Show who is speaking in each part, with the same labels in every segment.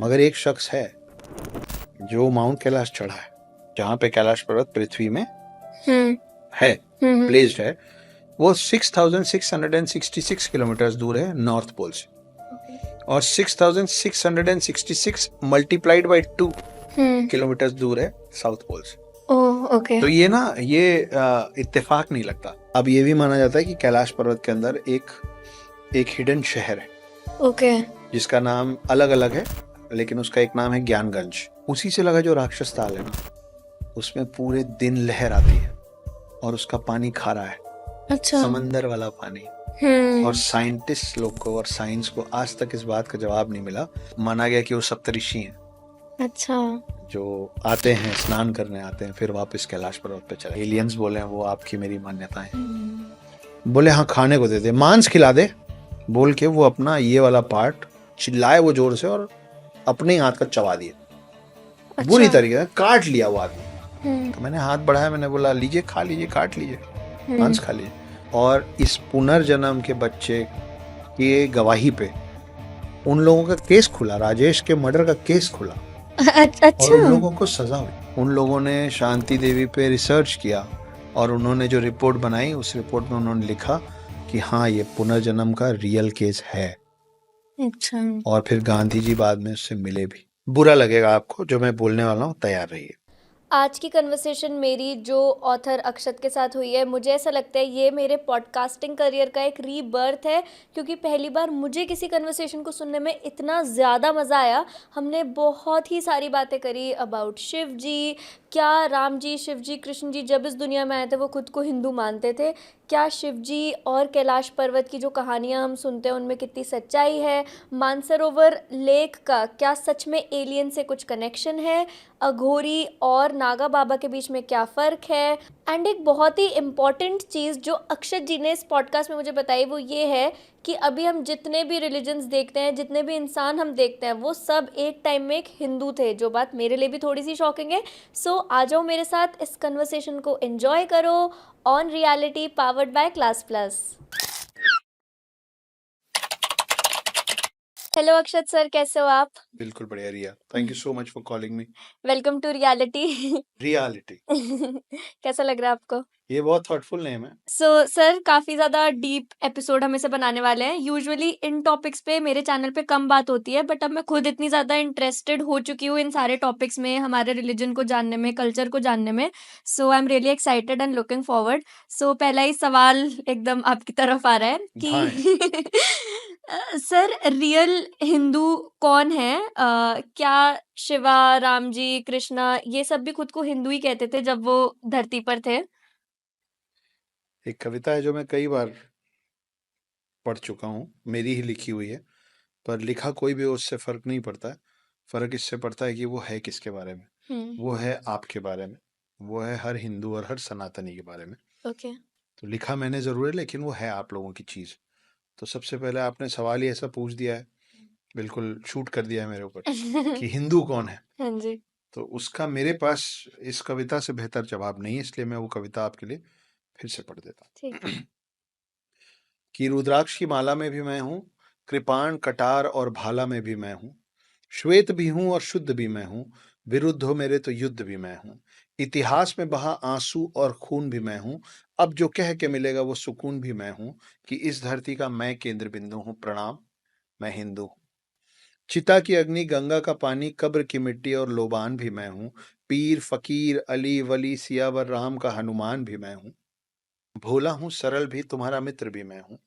Speaker 1: मगर एक शख्स है जो माउंट कैलाश चढ़ा है, जहाँ पे कैलाश पर्वत पृथ्वी में है, प्लेस्ड है। वो 6,666 किलोमीटर दूर है नॉर्थ पोल से, और 6,666 मल्टीप्लाइड बाई 2 किलोमीटर दूर है साउथ पोल से। तो ये ना, ये इत्तेफाक नहीं लगता। अब ये भी माना जाता है कि कैलाश पर्वत के अंदर एक हिडन शहर है, जिसका नाम अलग अलग है, लेकिन उसका एक नाम है ज्ञानगंज। उसी से लगा जो राक्षस ताल है ना, उसमें पूरे दिन लहर आती है और उसका पानी खारा है।
Speaker 2: अच्छा।
Speaker 1: समंदर वाला पानी। और साइंटिस्ट लोग को और साइंस को आज तक इस बात का जवाब नहीं मिला। माना गया कि वो सप्तऋषि हैं।
Speaker 2: अच्छा।
Speaker 1: जो आते हैं, स्नान करने आते हैं, फिर वापस कैलाश पर्वत पे चले। एलियंस बोले हैं वो आपकी मेरी मान्यता है। बोले हाँ खाने को दे दे, मांस खिला दे, बोल के वो अपना ये वाला पार्ट चिल्लाए वो जोर से और अपने हाथ का चबा दिया।
Speaker 2: अच्छा।
Speaker 1: बुरी तरीके से काट लिया वो आदमी। तो मैंने हाथ बढ़ाया, मैंने बोला लीजिए, खा लीजिए, काट लीजिए, मांस खा लीजिए। और इस पुनर्जन्म के बच्चे की गवाही पे उन लोगों का केस खुला, राजेश के मर्डर का केस खुला।
Speaker 2: अच्छा।
Speaker 1: और उन लोगों को सजा हुई। उन लोगों ने शांति देवी पे रिसर्च किया और उन्होंने जो रिपोर्ट बनाई, उस रिपोर्ट में उन्होंने लिखा कि हाँ ये पुनर्जन्म का रियल केस है।
Speaker 2: अच्छा।
Speaker 1: और फिर गांधी जी बाद में उससे मिले भी। बुरा लगेगा आपको जो मैं बोलने वाला हूँ, तैयार रहिए।
Speaker 2: आज की कन्वर्सेशन मेरी जो ऑथर अक्षत के साथ हुई है, मुझे ऐसा लगता है ये मेरे पॉडकास्टिंग करियर का एक रीबर्थ है, क्योंकि पहली बार मुझे किसी कन्वर्सेशन को सुनने में इतना ज़्यादा मज़ा आया। हमने बहुत ही सारी बातें करी अबाउट शिव जी, क्या राम जी, शिव जी, कृष्ण जी जब इस दुनिया में आए थे वो खुद को हिंदू मानते थे, क्या शिव जी और कैलाश पर्वत की जो कहानियाँ हम सुनते हैं उनमें कितनी सच्चाई है, मानसरोवर लेक का क्या सच में एलियन से कुछ कनेक्शन है, अघोरी और नागा बाबा के बीच में क्या फ़र्क है। एंड एक बहुत ही इम्पॉर्टेंट चीज़ जो अक्षत जी ने इस पॉडकास्ट में मुझे बताई वो ये है कि अभी हम जितने भी रिलीजन्स देखते हैं, जितने भी इंसान हम देखते हैं, वो सब एक टाइम में एक हिंदू थे, जो बात मेरे लिए भी थोड़ी सी शॉकिंग है। सो आ जाओ मेरे साथ, इस कन्वर्सेशन को एंजॉय करो on Reality powered by Class Plus. Hello Akshat sir, कैसे हो आप?
Speaker 1: बिल्कुल बढ़िया Riya, thank you so much for calling me.
Speaker 2: Welcome to Reality.
Speaker 1: Reality,
Speaker 2: कैसा लग रहा है आपको?
Speaker 1: ये बहुत थॉटफुल नेम है।
Speaker 2: सो सर, काफ़ी ज़्यादा डीप एपिसोड हम इसे बनाने वाले हैं। यूजुअली इन टॉपिक्स पे मेरे चैनल पे कम बात होती है, बट अब मैं खुद इतनी ज़्यादा इंटरेस्टेड हो चुकी हूँ इन सारे टॉपिक्स में, हमारे रिलीजन को जानने में, कल्चर को जानने में। So I am really excited and looking forward. So पहला ही सवाल एकदम आपकी तरफ आ रहा है कि सर, रियल हिंदू कौन है? क्या शिवा, राम जी, कृष्णा ये सब भी खुद को हिंदू ही कहते थे जब वो धरती पर थे?
Speaker 1: एक कविता है जो मैं कई बार पढ़ चुका हूँ, मेरी ही लिखी हुई है, पर लिखा कोई भी हो उससे फर्क नहीं पड़ता है। फर्क इससे पड़ता है कि वो है किसके बारे में। वो है आपके बारे में, वो है हर हिंदू और हर सनातनी के बारे में।
Speaker 2: ओके।
Speaker 1: तो लिखा मैंने जरूर है, लेकिन वो है आप लोगों की चीज। तो सबसे पहले आपने सवाल ही ऐसा पूछ दिया है, बिल्कुल शूट कर दिया है मेरे ऊपर कि हिंदू कौन है।
Speaker 2: हाँ जी।
Speaker 1: तो उसका मेरे पास इस कविता से बेहतर जवाब नहीं है, इसलिए मैं वो कविता आपके लिए फिर से पढ़ देता
Speaker 2: ठीक।
Speaker 1: हूँ। कि रुद्राक्ष की माला में भी मैं हूँ, कृपाण कटार और भाला में भी मैं हूँ, श्वेत भी हूँ और शुद्ध भी मैं हूँ, विरुद्ध हो मेरे तो युद्ध भी मैं हूँ, इतिहास में बहा आंसू और खून भी मैं हूँ, अब जो कह के मिलेगा वो सुकून भी मैं हूँ, कि इस धरती का मैं केंद्र बिंदु हूँ, प्रणाम मैं हिंदू हूँ। चिता की अग्नि, गंगा का पानी, कब्र की मिट्टी और लोबान भी मैं हूँ, पीर फकीर अली वली सियावर राम का हनुमान भी मैं हूँ, भोला हूँ सरल भी तुम्हारा मित्र भी मैं हूँ,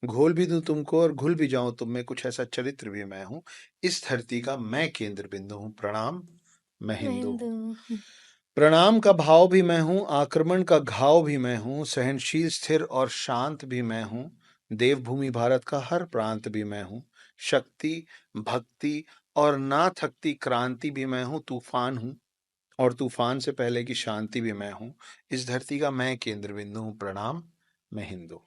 Speaker 1: घोल भी दूं तुमको और घुल भी जाऊं तुम में, कुछ ऐसा चरित्र भी मैं हूँ, इस धरती का मैं केंद्र बिंदु हूँ, प्रणाम मैं
Speaker 2: मैं
Speaker 1: हिंदू
Speaker 2: हिंदू
Speaker 1: हूँ।
Speaker 2: हूँ।
Speaker 1: प्रणाम का भाव भी मैं हूँ, आक्रमण का घाव भी मैं हूँ, सहनशील स्थिर और शांत भी मैं हूँ, देवभूमि भारत का हर प्रांत भी मैं हूँ, शक्ति भक्ति और ना थकती क्रांति भी मैं हूँ, तूफान हूँ और तूफान से पहले की शांति भी मैं हूँ, इस धरती का मैं केंद्र बिंदु हूँ, प्रणाम मैं हिंदू।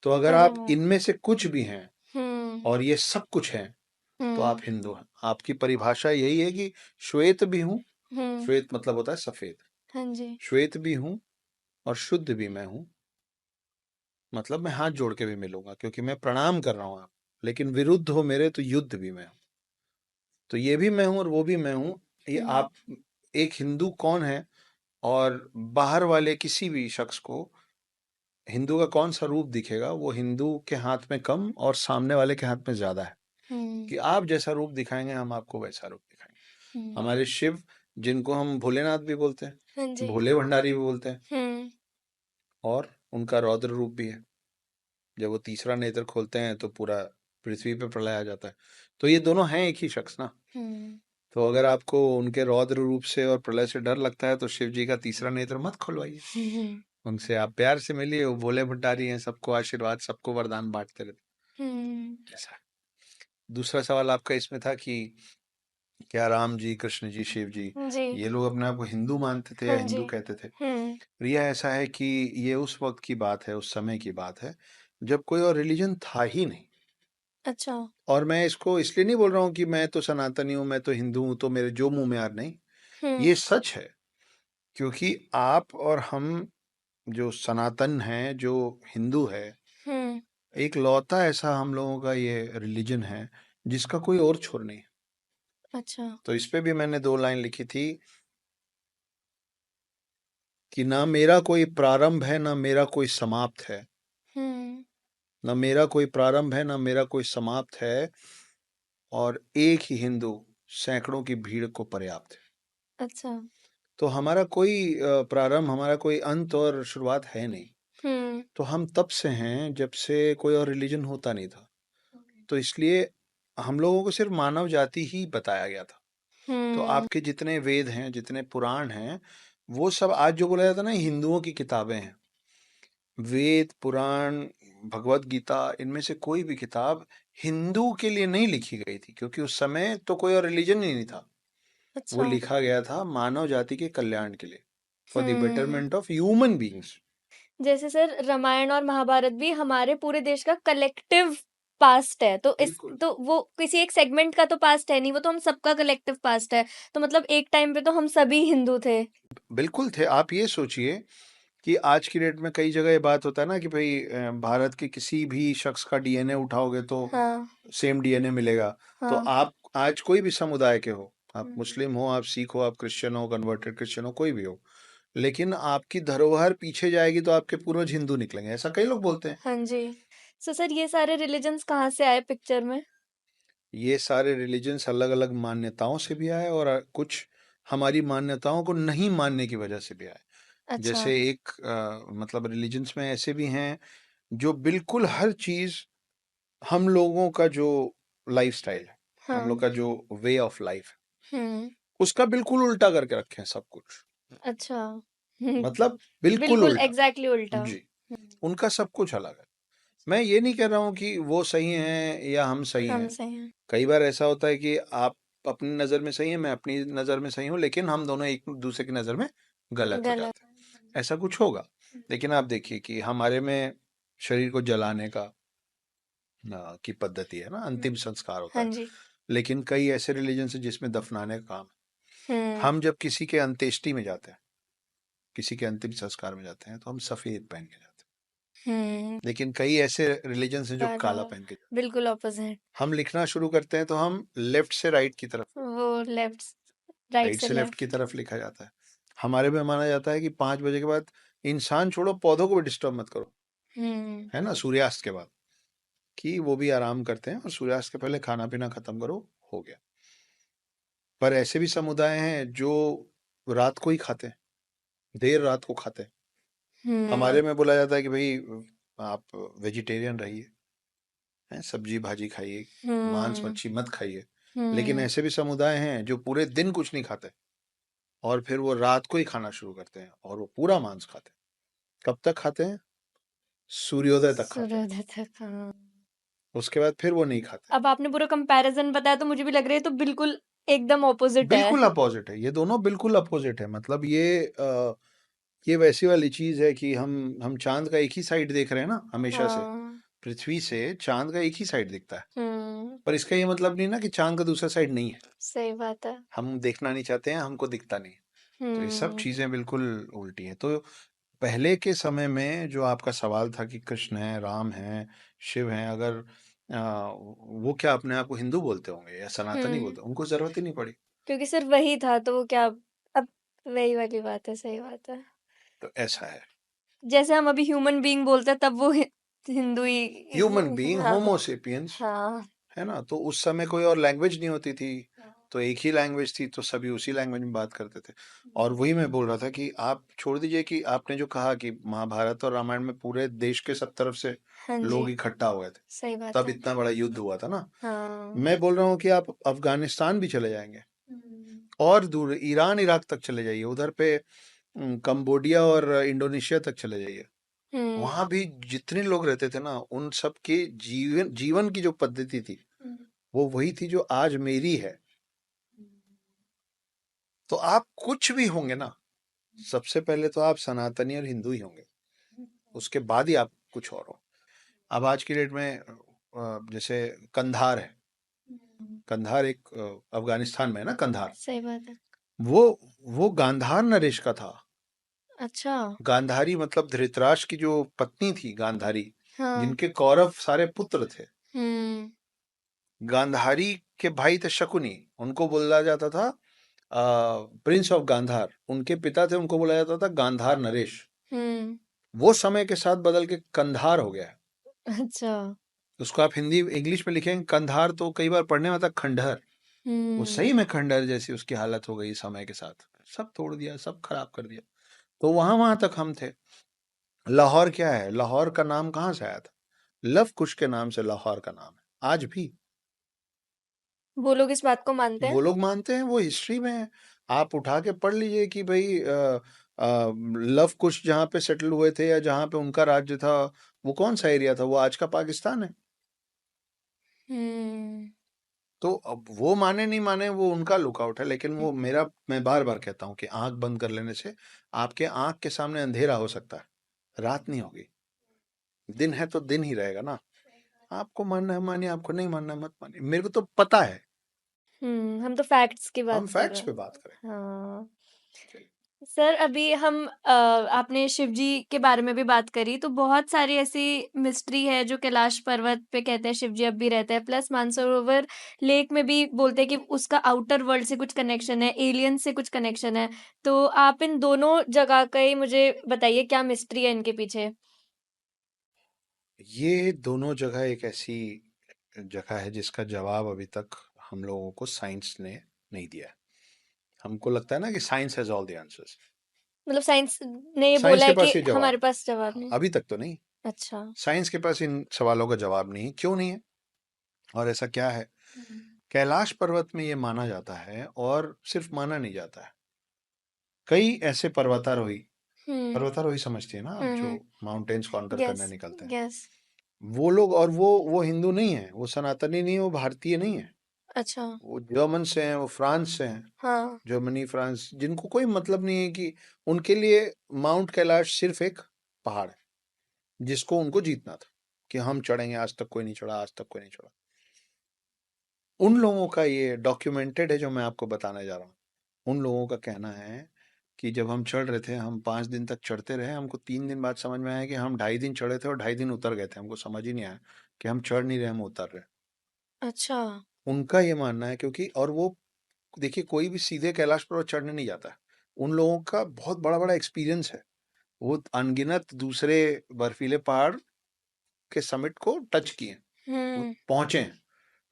Speaker 1: तो अगर
Speaker 2: अरे
Speaker 1: आप
Speaker 2: वाह।
Speaker 1: इनमें से कुछ भी हैं
Speaker 2: हम्म।
Speaker 1: और ये सब कुछ है तो आप
Speaker 2: हम्म।
Speaker 1: हिंदू हैं। आपकी परिभाषा यही है कि श्वेत भी हूँ,
Speaker 2: हम्म।
Speaker 1: श्वेत मतलब होता है सफेद,
Speaker 2: हाँ जी।
Speaker 1: श्वेत भी हूँ और शुद्ध भी मैं हूँ, मतलब मैं हाथ जोड़ के भी मिलूंगा क्योंकि मैं प्रणाम कर रहा हूँ आप, लेकिन विरुद्ध हो मेरे तो युद्ध भी मैं हूँ। तो ये भी मैं हूं और वो भी मैं हूं। ये आप, एक हिंदू कौन है और बाहर वाले किसी भी शख्स को हिंदू का कौन सा रूप दिखेगा, वो हिंदू के हाथ में कम और सामने वाले के हाथ में ज्यादा है। कि आप जैसा रूप दिखाएंगे हम आपको वैसा रूप दिखाएंगे। हमारे शिव, जिनको हम भोलेनाथ भी बोलते हैं,
Speaker 2: हाँ जी।
Speaker 1: भोले भंडारी भी बोलते हैं, और उनका रौद्र रूप भी है। जब वो तीसरा नेत्र खोलते हैं तो पूरा पृथ्वी पे प्रलय आ जाता है। तो ये दोनों हैं एक ही शख्स ना। तो अगर आपको उनके रौद्र रूप से और प्रलय से डर लगता है तो शिव जी का तीसरा नेत्र मत खुलवाइए। उनसे आप प्यार से मिलिए, वो भोले भंडारी हैं, सबको आशीर्वाद, सबको वरदान बांटते रहते। ऐसा। दूसरा सवाल आपका इसमें था कि क्या राम जी, कृष्ण जी, शिव जी,
Speaker 2: जी।
Speaker 1: ये लोग अपने आप को हिंदू मानते थे या
Speaker 2: हाँ
Speaker 1: हिंदू
Speaker 2: जी।
Speaker 1: कहते थे? रिया, ऐसा है कि ये उस वक्त की बात है, उस समय की बात है जब कोई और रिलीजन था ही नहीं।
Speaker 2: अच्छा।
Speaker 1: और मैं इसको इसलिए नहीं बोल रहा हूँ कि मैं तो सनातनी हूँ, मैं तो हिंदू हूँ, तो मेरे जो मुंह में आ रहा, नहीं, ये सच है। क्योंकि आप और हम जो सनातन हैं, जो हिंदू है, एक लौता ऐसा हम लोगों का ये रिलीजन है जिसका कोई और छोर नहीं।
Speaker 2: अच्छा।
Speaker 1: तो इस पे भी मैंने 2 लाइन लिखी थी कि ना मेरा कोई प्रारंभ है, ना मेरा कोई समाप्त है। ना मेरा कोई प्रारंभ है, ना मेरा कोई समाप्त है, और एक ही हिंदू सैकड़ों की भीड़ को पर्याप्त है।
Speaker 2: अच्छा।
Speaker 1: तो हमारा कोई प्रारंभ, हमारा कोई अंत और शुरुआत है नहीं। तो हम तब से हैं जब से कोई और रिलीजन होता नहीं था। तो इसलिए हम लोगों को सिर्फ मानव जाति ही बताया गया था। तो आपके जितने वेद हैं, जितने पुराण हैं, वो सब आज जो बोला जाता है ना हिंदुओं की किताबें हैं। वेद, पुराण, भगवत गीता, इनमें से कोई भी किताब हिंदू के लिए नहीं लिखी गई थी, क्योंकि उस समय तो कोई और रिलीजन ही नहीं था। वो
Speaker 2: अच्छा।
Speaker 1: लिखा गया था मानव जाति के कल्याण के लिए, for the betterment of human beings.
Speaker 2: जैसे सर रामायण और महाभारत भी हमारे पूरे देश का कलेक्टिव पास्ट है, तो इस
Speaker 1: बिल्कुल।
Speaker 2: तो वो किसी एक सेगमेंट का तो पास्ट है नहीं, वो तो हम सबका कलेक्टिव पास्ट है। तो मतलब एक टाइम पे तो हम सभी हिंदू थे।
Speaker 1: बिल्कुल थे। आप ये सोचिए कि आज की डेट में कई जगह ये बात होता है ना कि भाई भारत के किसी भी शख्स का डीएनए उठाओगे तो
Speaker 2: हाँ।
Speaker 1: सेम डीएनए मिलेगा। तो
Speaker 2: हाँ।
Speaker 1: आप आज कोई भी समुदाय के हो, आप मुस्लिम हो, आप सिख हो, आप क्रिश्चियन हो, कन्वर्टेड क्रिश्चियन हो, कोई भी हो, लेकिन आपकी धरोहर पीछे जाएगी तो आपके पूर्वज हिंदू निकलेंगे, ऐसा कई लोग बोलते हैं।
Speaker 2: हाँ जी। सो सर ये सारे रिलीजन्स कहाँ से आए पिक्चर में?
Speaker 1: ये सारे रिलीजन्स अलग अलग मान्यताओं से भी आए और कुछ हमारी मान्यताओं को नहीं मानने की वजह से भी आए।
Speaker 2: अच्छा।
Speaker 1: जैसे एक मतलब रिलीजन्स में ऐसे भी हैं जो बिल्कुल हर चीज हम लोगों का जो लाइफस्टाइल है, हम लोग
Speaker 2: हाँ।
Speaker 1: का जो वे ऑफ लाइफ है,
Speaker 2: हम्म।
Speaker 1: उसका बिल्कुल उल्टा करके रखे हैं सब कुछ।
Speaker 2: अच्छा।
Speaker 1: मतलब बिल्कुल
Speaker 2: बिल्कुल
Speaker 1: उल्टा।
Speaker 2: एग्जैक्टली उल्टा।
Speaker 1: जी। उनका सब कुछ अलग है। मैं ये नहीं कह रहा हूँ कि वो सही हैं या हम सही
Speaker 2: हम
Speaker 1: हैं।
Speaker 2: सही हैं।
Speaker 1: कई बार ऐसा होता है कि आप अपनी नज़र में सही हैं, मैं अपनी नज़र में सही हूँ, लेकिन हम दोनों एक दूसरे की नज़र में गलत हो
Speaker 2: गलत।
Speaker 1: जाते हैं। ऐसा कुछ होगा। लेकिन आप देखिए कि हमारे में शरीर को जलाने का की पद्धति है ना, अंतिम संस्कार होता
Speaker 2: हाँ
Speaker 1: है।
Speaker 2: जी।
Speaker 1: लेकिन कई ऐसे रिलीजन है जिसमें दफनाने का काम है। हम जब किसी के अंत्येष्टि में जाते हैं, किसी के अंतिम संस्कार में जाते हैं, तो हम सफेद पहन के जाते हैं। लेकिन कई ऐसे रिलीजन हैं जो काला पहन के जाते हैं।
Speaker 2: बिल्कुल ऑपोजिट।
Speaker 1: हम लिखना शुरू करते हैं तो हम लेफ्ट से राइट की तरफ,
Speaker 2: वो लेफ्ट, राइट
Speaker 1: राइट
Speaker 2: से
Speaker 1: से लेफ्ट की
Speaker 2: लेफ्ट।
Speaker 1: तरफ लिखा जाता है। हमारे में माना जाता है कि 5 बजे के बाद इंसान छोड़ो, पौधों को भी डिस्टर्ब मत करो, है ना, सूर्यास्त के बाद, कि वो भी आराम करते हैं, और सूर्यास्त के पहले खाना पीना खत्म करो, हो गया। पर ऐसे भी समुदाय हैं जो रात को ही खाते हैं, देर रात को खाते हैं। हमारे में बोला जाता है कि भाई आप वेजिटेरियन रहिए, हैं, सब्जी भाजी खाइए, मांस मच्छी मत खाइए। लेकिन ऐसे भी समुदाय हैं जो पूरे दिन कुछ नहीं खाते और फिर वो रात को ही खाना शुरू करते हैं और वो पूरा मांस खाते हैं। कब तक खाते हैं? सूर्योदय तक खाते हैं,
Speaker 2: सूर्योदय तक। हाँ।
Speaker 1: उसके बाद फिर वो नहीं खाते।
Speaker 2: अब आपने पूरा कंपैरिजन बताया तो मुझे भी लग रही है तो बिल्कुल एकदम ऑपोजिट है।
Speaker 1: बिल्कुल अपोजिट है, ये दोनों बिल्कुल अपोजिट है। मतलब ये वैसी वाली चीज है कि हम चांद का एक ही साइड देख रहे हैं ना हमेशा से।
Speaker 2: हाँ।
Speaker 1: पृथ्वी से चांद का एक ही साइड दिखता है,
Speaker 2: हम्म।
Speaker 1: पर इसका ये मतलब नहीं ना कि चांद का दूसरा साइड नहीं है।
Speaker 2: सही बात है।
Speaker 1: हम देखना नहीं चाहते हैं, हमको दिखता नहीं है। तो ये सब चीजें बिल्कुल उल्टी हैं। तो पहले के समय में जो आपका सवाल था कि कृष्ण है, राम है, शिव हैं, अगर वो क्या अपने आप को हिंदू बोलते होंगे या सनातनी
Speaker 2: हम्म
Speaker 1: बोलते होंगे, उनको जरूरत ही नहीं पड़ी।
Speaker 2: क्योंकि सिर्फ वही था तो वो क्या, अब वही वाली बात है, सही बात है।
Speaker 1: तो ऐसा है।
Speaker 2: जैसे हम अभी ह्यूमन बीइंग बोलते हैं तब वो हिंदू
Speaker 1: ह्यूमन
Speaker 2: ही।
Speaker 1: बीइंग,
Speaker 2: हाँ
Speaker 1: होमोसेपियंस,
Speaker 2: हाँ
Speaker 1: है ना। तो उस समय कोई और लैंग्वेज नहीं होती थी, तो एक ही लैंग्वेज थी, तो सभी उसी लैंग्वेज में बात करते थे। और वही मैं बोल रहा था कि आप छोड़ दीजिए कि आपने जो कहा कि महाभारत और रामायण में पूरे देश के सब तरफ से
Speaker 2: हाँ जी,
Speaker 1: लोग इकट्ठा हो गए थे,
Speaker 2: सही बात
Speaker 1: तब
Speaker 2: है।
Speaker 1: इतना बड़ा युद्ध हुआ था ना।
Speaker 2: हाँ
Speaker 1: मैं बोल रहा हूँ कि आप अफगानिस्तान भी चले जाएंगे, और दूर ईरान इराक तक चले जाइए, उधर पे कंबोडिया और इंडोनेशिया तक चले जाइए,
Speaker 2: हम्म
Speaker 1: वहां भी जितने लोग रहते थे ना, उन सब के जीवन जीवन की जो पद्धति थी वो वही थी जो आज मेरी है। तो आप कुछ भी होंगे ना, सबसे पहले तो आप सनातनी और हिंदू ही होंगे, उसके बाद ही आप कुछ और हो। अब आज की डेट में जैसे कंधार है, कंधार एक अफगानिस्तान में है ना, कंधार।
Speaker 2: सही बात है।
Speaker 1: वो वो गांधार नरेश का था।
Speaker 2: अच्छा।
Speaker 1: गांधारी मतलब धृतराष्ट्र की जो पत्नी थी गांधारी,
Speaker 2: हाँ।
Speaker 1: जिनके कौरव सारे पुत्र थे।
Speaker 2: हम्म
Speaker 1: गांधारी के भाई थे शकुनी, उनको बोला जाता था प्रिंस ऑफ गांधार। उनके पिता थे, उनको बोला जाता था गांधार नरेश।
Speaker 2: हम्म
Speaker 1: वो समय के साथ बदल के कंधार हो गया है।
Speaker 2: अच्छा।
Speaker 1: उसको आप हिंदी इंग्लिश में लिखेंगे कंधार, तो कई बार पढ़ने में आता खंडहर। वो
Speaker 2: हम्म
Speaker 1: सही में खंडहर जैसी उसकी हालत हो गई समय के साथ, सब तोड़ दिया, सब खराब कर दिया। तो वहां वहां तक हम थे। लाहौर क्या है, लाहौर का नाम कहाँ से आया था? लव कुश के नाम से लाहौर का नाम है आज भी।
Speaker 2: वो लोग इस बात को मानते
Speaker 1: वो
Speaker 2: हैं।
Speaker 1: लोग मानते हैं, वो हिस्ट्री में है। आप उठा के पढ़ लीजिए कि भाई लव कुश जहाँ पे सेटल हुए थे या जहाँ पे उनका राज्य था, वो कौन सा एरिया था, वो आज का पाकिस्तान है।
Speaker 2: हम्म
Speaker 1: तो अब वो माने नहीं माने वो उनका लुकआउट है, लेकिन वो मेरा, मैं बार बार कहता हूँ कि आंख बंद कर लेने से आपके आंख के सामने अंधेरा हो सकता है, रात नहीं होगी। दिन है तो दिन ही रहेगा ना। आपको मानना है मानिए, आपको नहीं मानना है मत मानिए, मेरे को तो पता है।
Speaker 2: हम तो फैक्ट्स की
Speaker 1: हम
Speaker 2: बात कर रहे
Speaker 1: फैक्ट्स पे
Speaker 2: हैं।
Speaker 1: बात करें।
Speaker 2: हाँ
Speaker 1: चलिए।
Speaker 2: सर, अभी हम आपने शिव जी के बारे में भी बात करी, तो बहुत सारी ऐसी मिस्ट्री है जो कैलाश पर्वत पे कहते हैं शिव जी अब भी रहते हैं, प्लस मानसरोवर लेक में भी बोलते हैं कि उसका आउटर वर्ल्ड से कुछ कनेक्शन है, एलियन से कुछ कनेक्शन है। तो आप इन दोनों जगह का ही मुझे बताइए, क्या मिस्ट्री है इनके पीछे।
Speaker 1: ये दोनों जगह एक ऐसी जगह है जिसका जवाब अभी तक हम लोगों को साइंस ने नहीं दिया है। हमको लगता है ना कि science has all the answers.
Speaker 2: मतलब साइंस ने ये
Speaker 1: साइंस
Speaker 2: बोला
Speaker 1: के
Speaker 2: है कि
Speaker 1: पास ये जवाब
Speaker 2: हमारे
Speaker 1: है।
Speaker 2: पास जवाब
Speaker 1: हाँ,
Speaker 2: नहीं।
Speaker 1: अभी तक तो नहीं।
Speaker 2: अच्छा।
Speaker 1: साइंस के पास इन सवालों का जवाब नहीं है, क्यों नहीं है और ऐसा क्या है। कैलाश पर्वत में ये माना जाता है, और सिर्फ माना नहीं जाता है, कई ऐसे पर्वतारोही,
Speaker 2: हम्म
Speaker 1: पर्वतारोही समझती है ना आप, जो
Speaker 2: हम्म
Speaker 1: माउंटेन्स कॉन्कर करने
Speaker 2: यस
Speaker 1: निकलते हैं,
Speaker 2: यस।
Speaker 1: वो लोग, और वो हिंदू नहीं है, वो सनातनी नहीं है, वो भारतीय नहीं है।
Speaker 2: अच्छा।
Speaker 1: वो जर्मन से हैं, वो फ्रांस से हैं।
Speaker 2: हाँ।
Speaker 1: जर्मनी फ्रांस, जिनको कोई मतलब नहीं है कि उनके लिए माउंट कैलाश सिर्फ एक पहाड़ है जिसको उनको जीतना था, कि हम चढ़ेंगे, आज तक कोई नहीं चढ़ा, आज तक कोई नहीं चढ़ा। उन लोगों का ये डॉक्यूमेंटेड है जो मैं आपको बताने जा रहा हूँ। उन लोगों का कहना है कि जब हम चढ़ रहे थे, हम 5 दिन तक चढ़ते रहे, हमको 3 दिन बाद समझ में आया कि हम 2.5 दिन चढ़े थे और 2.5 दिन उतर गए थे, हमको समझ ही नहीं आया कि हम चढ़ नहीं रहे, हम उतर रहे।
Speaker 2: अच्छा।
Speaker 1: उनका ये मानना है, क्योंकि और वो, देखिए कोई भी सीधे कैलाश पर्वत चढ़ने नहीं जाता है। उन लोगों का बहुत बड़ा बड़ा एक्सपीरियंस है, वो अनगिनत दूसरे बर्फीले पहाड़ के समिट को टच किए, वो
Speaker 2: हम्म
Speaker 1: पहुंचे हैं।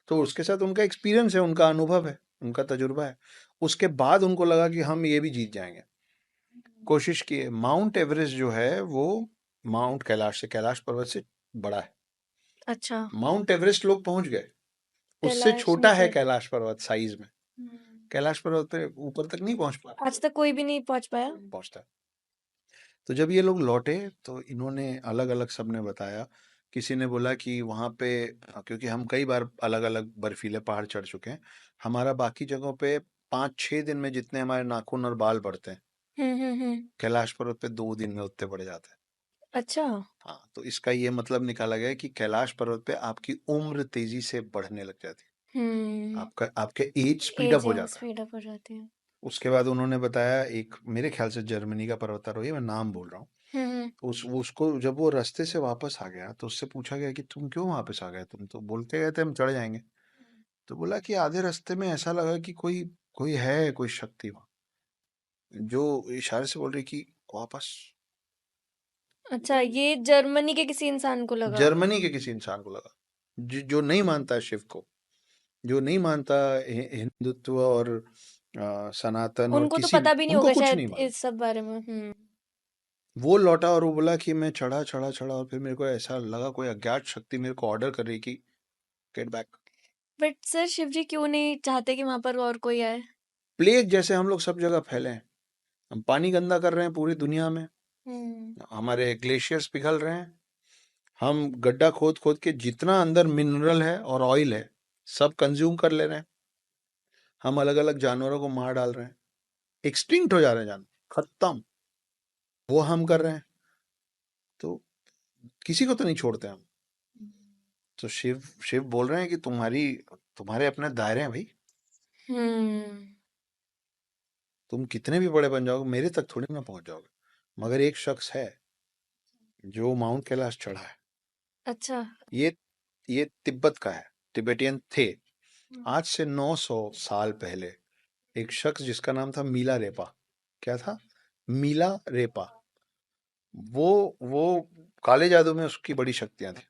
Speaker 1: तो उसके साथ उनका एक्सपीरियंस है, उनका अनुभव है, उनका तजुर्बा है। उसके बाद उनको लगा कि हम ये भी जीत जाएंगे, कोशिश किए। माउंट एवरेस्ट जो है वो माउंट कैलाश से, कैलाश पर्वत से बड़ा है।
Speaker 2: अच्छा।
Speaker 1: माउंट एवरेस्ट लोग पहुंच गए, उससे
Speaker 2: कैलाश
Speaker 1: छोटा है
Speaker 2: नीचे।
Speaker 1: कैलाश पर्वत साइज में। कैलाश पर्वत पे ऊपर तक नहीं पहुंच
Speaker 2: आज तक कोई भी नहीं पहुंच पाया।
Speaker 1: पहुंचता। तो जब ये लोग लौटे तो इन्होंने अलग अलग, सबने बताया। किसी ने बोला कि वहाँ पे, क्योंकि हम कई बार अलग अलग बर्फीले पहाड़ चढ़ चुके हैं, हमारा बाकी जगहों पे 5-6 दिन में जितने हमारे नाखून और बाल बढ़ते हैं,
Speaker 2: हम्म।
Speaker 1: कैलाश पर्वत पे 2 दिन में उतने बढ़ जाते हैं।
Speaker 2: अच्छा।
Speaker 1: हाँ, तो इसका ये मतलब निकाला गया कि कैलाश पर्वत पे आपकी उम्र तेजी से बढ़ने लग जाती है, आपका आपके एज स्पीड अप
Speaker 2: एज
Speaker 1: हो जाता है।
Speaker 2: स्पीड अप हो जाती है।
Speaker 1: उसके बाद उन्होंने बताया, एक मेरे ख्याल से जर्मनी का पर्वतारोही, मैं नाम बोल रहा हूँ, उसको जब वो रास्ते से वापस आ गया तो उससे पूछा गया कि तुम क्यों वापस आ गए, तुम तो बोलते गए थे हम चढ़ जाएंगे। तो बोला कि आधे रास्ते में ऐसा लगा कि कोई कोई है, कोई शक्ति वहां जो इशारे से बोल रही कि वापस।
Speaker 2: अच्छा, ये जर्मनी के किसी इंसान को लगा?
Speaker 1: जर्मनी के किसी इंसान को लगा, जो नहीं मानता है शिव को, जो नहीं मानता हिंदुत्व और सनातन और
Speaker 2: उनको तो
Speaker 1: किसी
Speaker 2: पता भी नहीं
Speaker 1: उनको
Speaker 2: होगा
Speaker 1: कुछ नहीं
Speaker 2: शायद
Speaker 1: मालूम।
Speaker 2: इस सब बारे में।
Speaker 1: वो लौटा और वो बोला कि मैं चढ़ा चढ़ा चढ़ा और फिर मेरे को ऐसा लगा कोई अज्ञात शक्ति मेरे को ऑर्डर कर रही कि get back.
Speaker 2: But sir, Shiv ji क्यों नहीं चाहते कि वहां पर और कोई आए?
Speaker 1: प्लेग जैसे हम लोग सब जगह फैले हैं, हम पानी गंदा कर रहे हैं पूरी दुनिया में, हमारे ग्लेशियर्स पिघल रहे हैं, हम गड्ढा खोद खोद के जितना अंदर मिनरल है और ऑयल है सब कंज्यूम कर ले रहे हैं, हम अलग अलग जानवरों को मार डाल रहे हैं, एक्सटिंक्ट हो जा रहे हैं जानवर, खत्म, वो हम कर रहे हैं, तो किसी को तो नहीं छोड़ते हम। तो शिव शिव बोल रहे हैं कि तुम्हारे अपने दायरे हैं भाई, तुम कितने भी बड़े बन जाओगे मेरे तक थोड़ी ना पहुंच जाओगे। मगर एक शख्स है जो माउंट कैलाश चढ़ा है।
Speaker 2: अच्छा।
Speaker 1: ये तिब्बत का है, तिब्बतियन थे। आज से 900 साल पहले एक शख्स जिसका नाम था मीला रेपा, क्या था, मीला रेपा, वो काले जादू में उसकी बड़ी शक्तियां थी,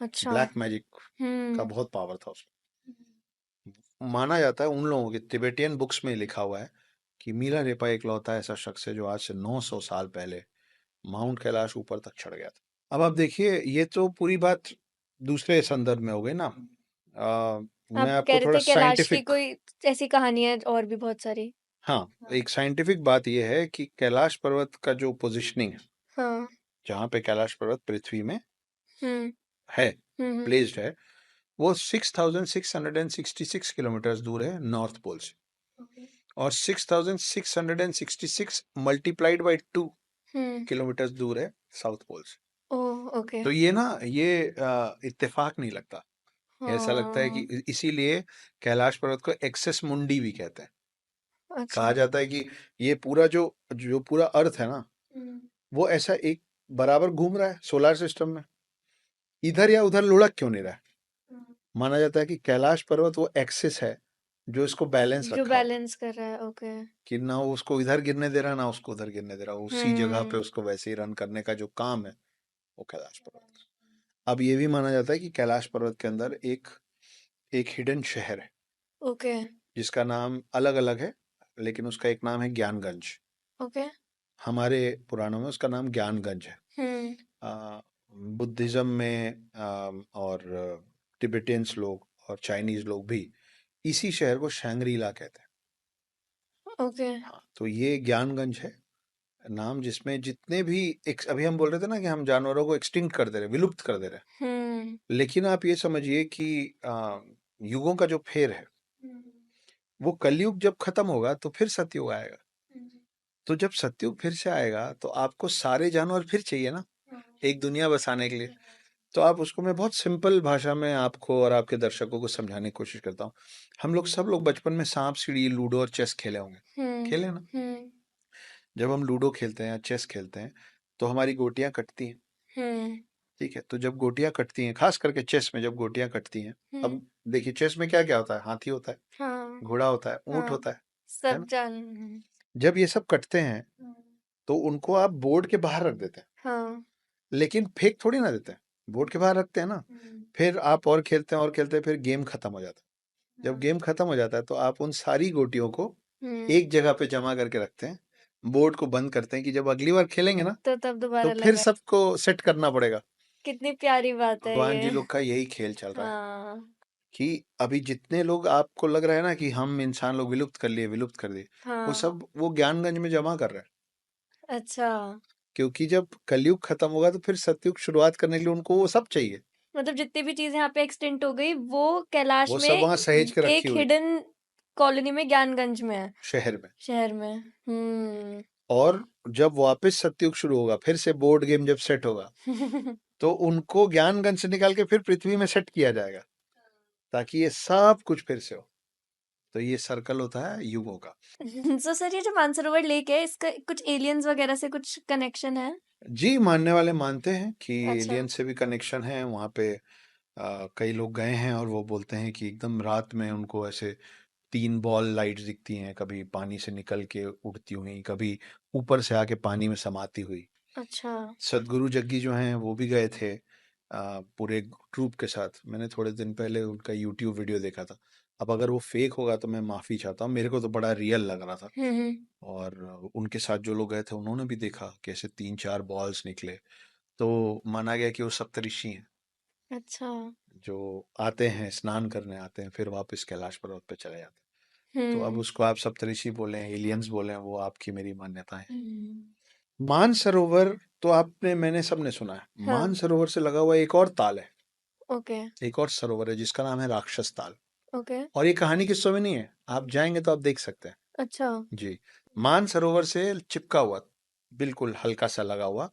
Speaker 2: अच्छा।
Speaker 1: ब्लैक मैजिक का बहुत पावर था उसमें। माना जाता है उन लोगों के तिब्बतियन बुक्स में लिखा हुआ है कि मीला रेपा एक लौता ऐसा शख्स है जो आज से 900 साल पहले माउंट कैलाश ऊपर तक चढ़ गया था। अब आप देखिए, ये तो पूरी बात दूसरे संदर्भ में हो गई ना।
Speaker 2: आप
Speaker 1: मैं
Speaker 2: कह
Speaker 1: आपको
Speaker 2: रहे
Speaker 1: थोड़ा
Speaker 2: थे कैलाश की
Speaker 1: साइंटिफिक,
Speaker 2: कोई ऐसी कहानी है और भी बहुत सारी?
Speaker 1: हाँ, एक साइंटिफिक बात यह है कि कैलाश पर्वत का जो पोजिशनिंग है,
Speaker 2: हाँ।
Speaker 1: जहाँ पे कैलाश पर्वत पृथ्वी में
Speaker 2: हम्म।
Speaker 1: है,
Speaker 2: हम्म।
Speaker 1: प्लेस्ड है, वो 6666 किलोमीटर दूर है नॉर्थ पोल से, और 6666 मल्टीप्लाइड बाई 2 किलोमीटर दूर है साउथ पोल से।
Speaker 2: ओह, ओके।
Speaker 1: तो ये ना, ये इत्तेफाक नहीं लगता, ऐसा लगता है कि
Speaker 2: हाँ।
Speaker 1: इसीलिए कैलाश पर्वत को एक्सेस मुंडी भी कहते हैं।
Speaker 2: अच्छा।
Speaker 1: कहा जाता है कि ये पूरा जो जो पूरा अर्थ है ना, वो ऐसा एक बराबर घूम रहा है सोलर सिस्टम में, इधर या उधर लुढ़क क्यों नहीं रहा है। माना जाता है कि कैलाश पर्वत वो एक्सिस है जो इसको बैलेंस
Speaker 2: जो
Speaker 1: रखा हुआ है,
Speaker 2: बैलेंस कर रहा है, ओके।
Speaker 1: कि ना वो उसको इधर गिरने दे रहा ना उसको उधर गिरने दे रहा, उसी जगह पे उसको वैसे ही रन करने का जो काम है वो कैलाश पर्वत का। अब ये भी माना जाता है कि कैलाश पर्वत के अंदर एक एक हिडन शहर है,
Speaker 2: ओके।
Speaker 1: जिसका नाम अलग अलग है, लेकिन उसका एक नाम है ज्ञानगंज।
Speaker 2: ओके।
Speaker 1: हमारे पुराणों में उसका नाम ज्ञानगंज है। बुद्धिज्म में और तिब्बतियंस लोग और चाइनीज लोग भी इसी शहर को शैंग्रीला कहते हैं।
Speaker 2: ओके।
Speaker 1: हाँ, तो ये ज्ञानगंज है नाम, जिसमें जितने भी अभी हम बोल रहे थे ना कि हम जानवरों को एक्सटिंक्ट कर दे रहे, विलुप्त कर दे रहे, लेकिन आप ये समझिए कि युगों का जो फेर है, वो कलयुग जब खत्म होगा तो फिर सतयुग आएगा। तो जब सतयुग फिर से आएगा तो आपको सारे जानवर फिर चाहिए ना, एक दुनिया बसाने के लिए। तो आप उसको, मैं बहुत सिंपल भाषा में आपको और आपके दर्शकों को समझाने की कोशिश करता हूँ। हम लोग सब लोग बचपन में सांप सीढ़ी लूडो और चेस खेले होंगे, खेले ना। जब हम लूडो खेलते हैं या चेस खेलते हैं तो हमारी गोटियां कटती हैं, ठीक है। तो जब गोटियां कटती हैं, खास करके चेस में जब गोटियां कटती हैं, अब देखिए चेस में क्या क्या होता है, हाथी होता है,
Speaker 2: हाँ।
Speaker 1: घोड़ा होता है, ऊंट
Speaker 2: हाँ,
Speaker 1: होता है
Speaker 2: सब
Speaker 1: ना।
Speaker 2: जान।
Speaker 1: जब ये सब कटते हैं तो उनको आप बोर्ड के बाहर रख देते हैं,
Speaker 2: हाँ।
Speaker 1: लेकिन फेंक थोड़ी ना देते हैं, बोर्ड के बाहर रखते हैं ना। फिर आप और खेलते हैं और खेलते हैं, फिर गेम खत्म हो जाता है। जब गेम खत्म हो जाता है तो आप उन सारी गोटियों को एक जगह पे जमा करके रखते हैं, बोर्ड को बंद करते हैं कि जब अगली बार खेलेंगे ना
Speaker 2: तो तब
Speaker 1: तो
Speaker 2: दोबारा
Speaker 1: फिर
Speaker 2: लगा।
Speaker 1: सबको सेट करना पड़ेगा।
Speaker 2: कितनी प्यारी बात है
Speaker 1: भगवान
Speaker 2: ये।
Speaker 1: जी लोग का यही खेल चल रहा है
Speaker 2: हाँ।
Speaker 1: कि अभी जितने लोग आपको लग रहा है ना कि हम इंसान लोग विलुप्त कर लिए, विलुप्त कर दिए, वो
Speaker 2: हाँ।
Speaker 1: सब वो ज्ञानगंज में जमा कर रहे हैं।
Speaker 2: अच्छा,
Speaker 1: क्योंकि जब कलयुग खत्म होगा तो फिर सतयुग शुरुआत करने के लिए उनको वो सब चाहिए,
Speaker 2: मतलब जितनी भी चीजें यहाँ पे एक्सटेंट हो गई वो कैलाश
Speaker 1: वो
Speaker 2: में
Speaker 1: सब वहां सहेज के रखी
Speaker 2: एक
Speaker 1: हुई
Speaker 2: हिडन कॉलोनी में, ज्ञानगंज में है,
Speaker 1: शहर में।
Speaker 2: शहर में। हम्म।
Speaker 1: और जब वापस सतयुग शुरू होगा, फिर से बोर्ड गेम जब सेट होगा, तो उनको ज्ञानगंज से निकाल के फिर पृथ्वी में सेट किया जाएगा, ताकि ये सब कुछ फिर से हो। तो ये सर्कल होता है युगों का।
Speaker 2: सो सर, ये जो मानसरोवर लेक है, इसका कुछ एलियंस वगैरह से कुछ कनेक्शन है?
Speaker 1: जी, मानने वाले मानते हैं कि
Speaker 2: अच्छा।
Speaker 1: एलियन से भी कनेक्शन है वहाँ पे। कई लोग गए हैं और वो बोलते हैं कि एकदम रात में उनको ऐसे 3 बॉल लाइट्स दिखती हैं, कभी पानी से निकल के उड़ती हुई, कभी ऊपर से आके पानी में समाती हुई।
Speaker 2: अच्छा।
Speaker 1: सद्गुरु जग्गी जो हैं वो भी गए थे पूरे ट्रूप के साथ। मैंने थोड़े दिन पहले उनका यूट्यूब वीडियो देखा था। अब अगर वो फेक होगा तो मैं माफ़ी चाहता हूँ, मेरे को तो बड़ा रियल लग रहा था। और उनके साथ जो लोग गए थे उन्होंने भी देखा कि ऐसे 3-4 बॉल्स निकले। तो माना गया कि वो सप्तऋषि हैं
Speaker 2: अच्छा।
Speaker 1: जो आते हैं, स्नान करने आते हैं, फिर वापस कैलाश पर्वत पे चले जाते हैं। तो अब
Speaker 2: हुँ।
Speaker 1: उसको आप सप्तऋषि बोलें, एलियंस बोलें, वो आपकी मेरी मान्यता है।
Speaker 2: हुँ।
Speaker 1: मानसरोवर तो आपने मैंने सबने सुना है।
Speaker 2: हाँ।
Speaker 1: मानसरोवर से लगा हुआ एक और ताल है,
Speaker 2: ओके।
Speaker 1: एक और सरोवर है जिसका नाम है राक्षस ताल।
Speaker 2: ओके।
Speaker 1: और ये कहानी किस्सों में नहीं है, आप जाएंगे तो आप देख सकते हैं।
Speaker 2: अच्छा।
Speaker 1: जी, मानसरोवर से चिपका हुआ, बिल्कुल हल्का सा लगा हुआ,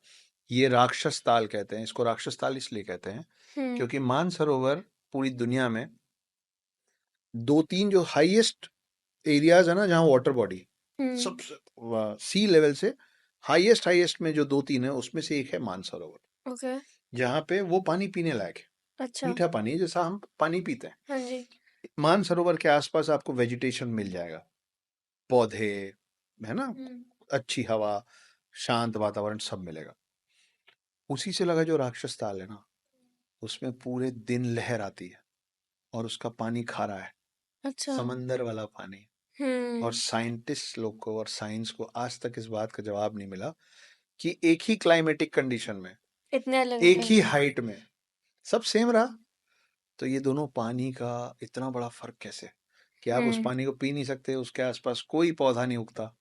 Speaker 1: ये राक्षस ताल कहते हैं। इसको राक्षस ताल इसलिए कहते हैं
Speaker 2: हुँ।
Speaker 1: क्योंकि मानसरोवर पूरी दुनिया में 2-3 जो हाईएस्ट एरियाज है ना जहाँ वाटर बॉडी
Speaker 2: हुँ।
Speaker 1: सबसे सी लेवल से हाईएस्ट हाईएस्ट में जो 2-3 है उसमें से एक है मानसरोवर,
Speaker 2: ओके।
Speaker 1: जहाँ पे वो पानी पीने लायक है।
Speaker 2: अच्छा।
Speaker 1: मीठा पानी है जैसा हम पानी पीते हैं।
Speaker 2: हाँ जी।
Speaker 1: मानसरोवर के आसपास आपको वेजिटेशन मिल जाएगा, पौधे, है ना,
Speaker 2: हुँ।
Speaker 1: अच्छी हवा, शांत वातावरण सब मिलेगा। उसी से लगा जो राक्षस ताल है ना, उसमें पूरे दिन लहर आती है और उसका पानी खारा है,
Speaker 2: अच्छा।
Speaker 1: समंदर वाला पानी। और
Speaker 2: हुँ।
Speaker 1: साइंटिस्ट लोग को और साइंस को आज तक इस बात का जवाब नहीं मिला कि एक ही क्लाइमेटिक कंडीशन में,
Speaker 2: इतने अलग
Speaker 1: एक ही
Speaker 2: अलग।
Speaker 1: हाइट में सब सेम रहा, तो ये दोनों पानी का इतना बड़ा फर्क कैसे, कि आप उस
Speaker 2: हुँ।
Speaker 1: पानी को पी नहीं सकते, उसके आसपास कोई पौधा नहीं उगता,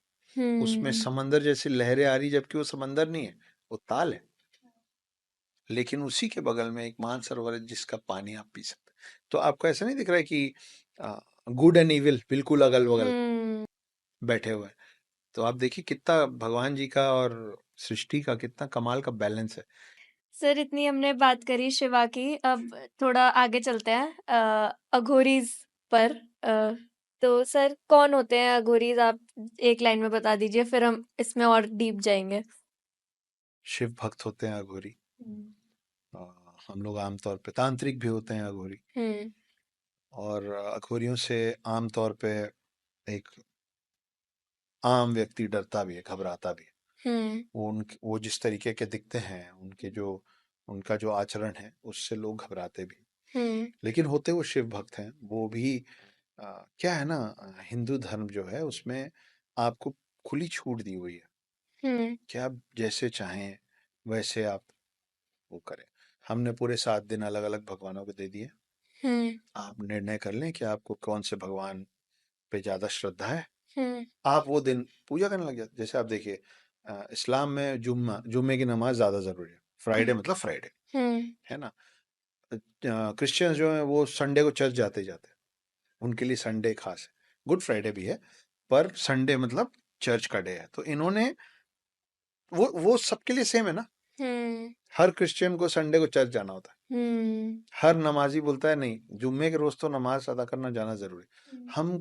Speaker 1: उसमें
Speaker 2: हुँ।
Speaker 1: समंदर जैसी लहरें आ रही, जबकि वो समंदर नहीं है, वो ताल है। लेकिन उसी के बगल में एक मानसरोवर है जिसका पानी आप पी सकते हैं। तो आपको ऐसा नहीं दिख रहा है कि गुड एंड इविल बिल्कुल अगल बगल
Speaker 2: हुँ।
Speaker 1: बैठे हुए हैं। तो आप देखिए कितना भगवान जी का और सृष्टि का कितना कमाल का बैलेंस है।
Speaker 2: सर इतनी हमने बात करी शिवा की, अब थोड़ा आगे चलते हैं अघोरीज़ पर। तो सर कौन होते हैं अघोरीज़, आप एक लाइन में बता दीजिए, फिर हम इसमें और डीप जाएँगे।
Speaker 1: शिव भक्त होते हैं अघोरी।
Speaker 2: हुँ।
Speaker 1: हम लोग आमतौर पे तांत्रिक भी होते हैं अघोरी।
Speaker 2: हुँ।
Speaker 1: और अघोरियों से आमतौर पे एक आम व्यक्ति डरता भी है, घबराता भी है।
Speaker 2: हुँ।
Speaker 1: वो जिस तरीके के दिखते हैं, उनका जो आचरण है उससे लोग घबराते भी।
Speaker 2: हुँ।
Speaker 1: लेकिन होते वो शिव भक्त हैं। वो भी क्या है ना, हिंदू धर्म जो है उसमें आपको खुली छूट दी हुई है
Speaker 2: हुँ।
Speaker 1: कि आप जैसे चाहें वैसे आप वो करें। हमने पूरे 7 दिन अलग अलग भगवानों को दे दिए।
Speaker 2: हुँ।
Speaker 1: आप निर्णय कर लें कि आपको कौन से भगवान पे ज़्यादा श्रद्धा है,
Speaker 2: हुँ।
Speaker 1: आप वो दिन पूजा करने लग जाते। जैसे आप देखिए इस्लाम में जुम्मे की नमाज ज़्यादा ज़रूरी है। फ्राइडे मतलब फ्राइडे,
Speaker 2: हुँ।
Speaker 1: है ना। क्रिश्चियंस जो हैं वो संडे को चर्च जाते ही जाते हैं, उनके लिए संडे खास है। गुड फ्राइडे भी है, पर संडे मतलब चर्च का डे है। तो इन्होंने वो सबके लिए सेम है ना।
Speaker 2: हुँ।
Speaker 1: हर क्रिश्चियन को संडे को चर्च जाना होता है।
Speaker 2: हुँ।
Speaker 1: हर नमाजी बोलता है नहीं, जुम्मे के रोज तो नमाज अदा करना जाना जरूरी है।
Speaker 2: हुँ।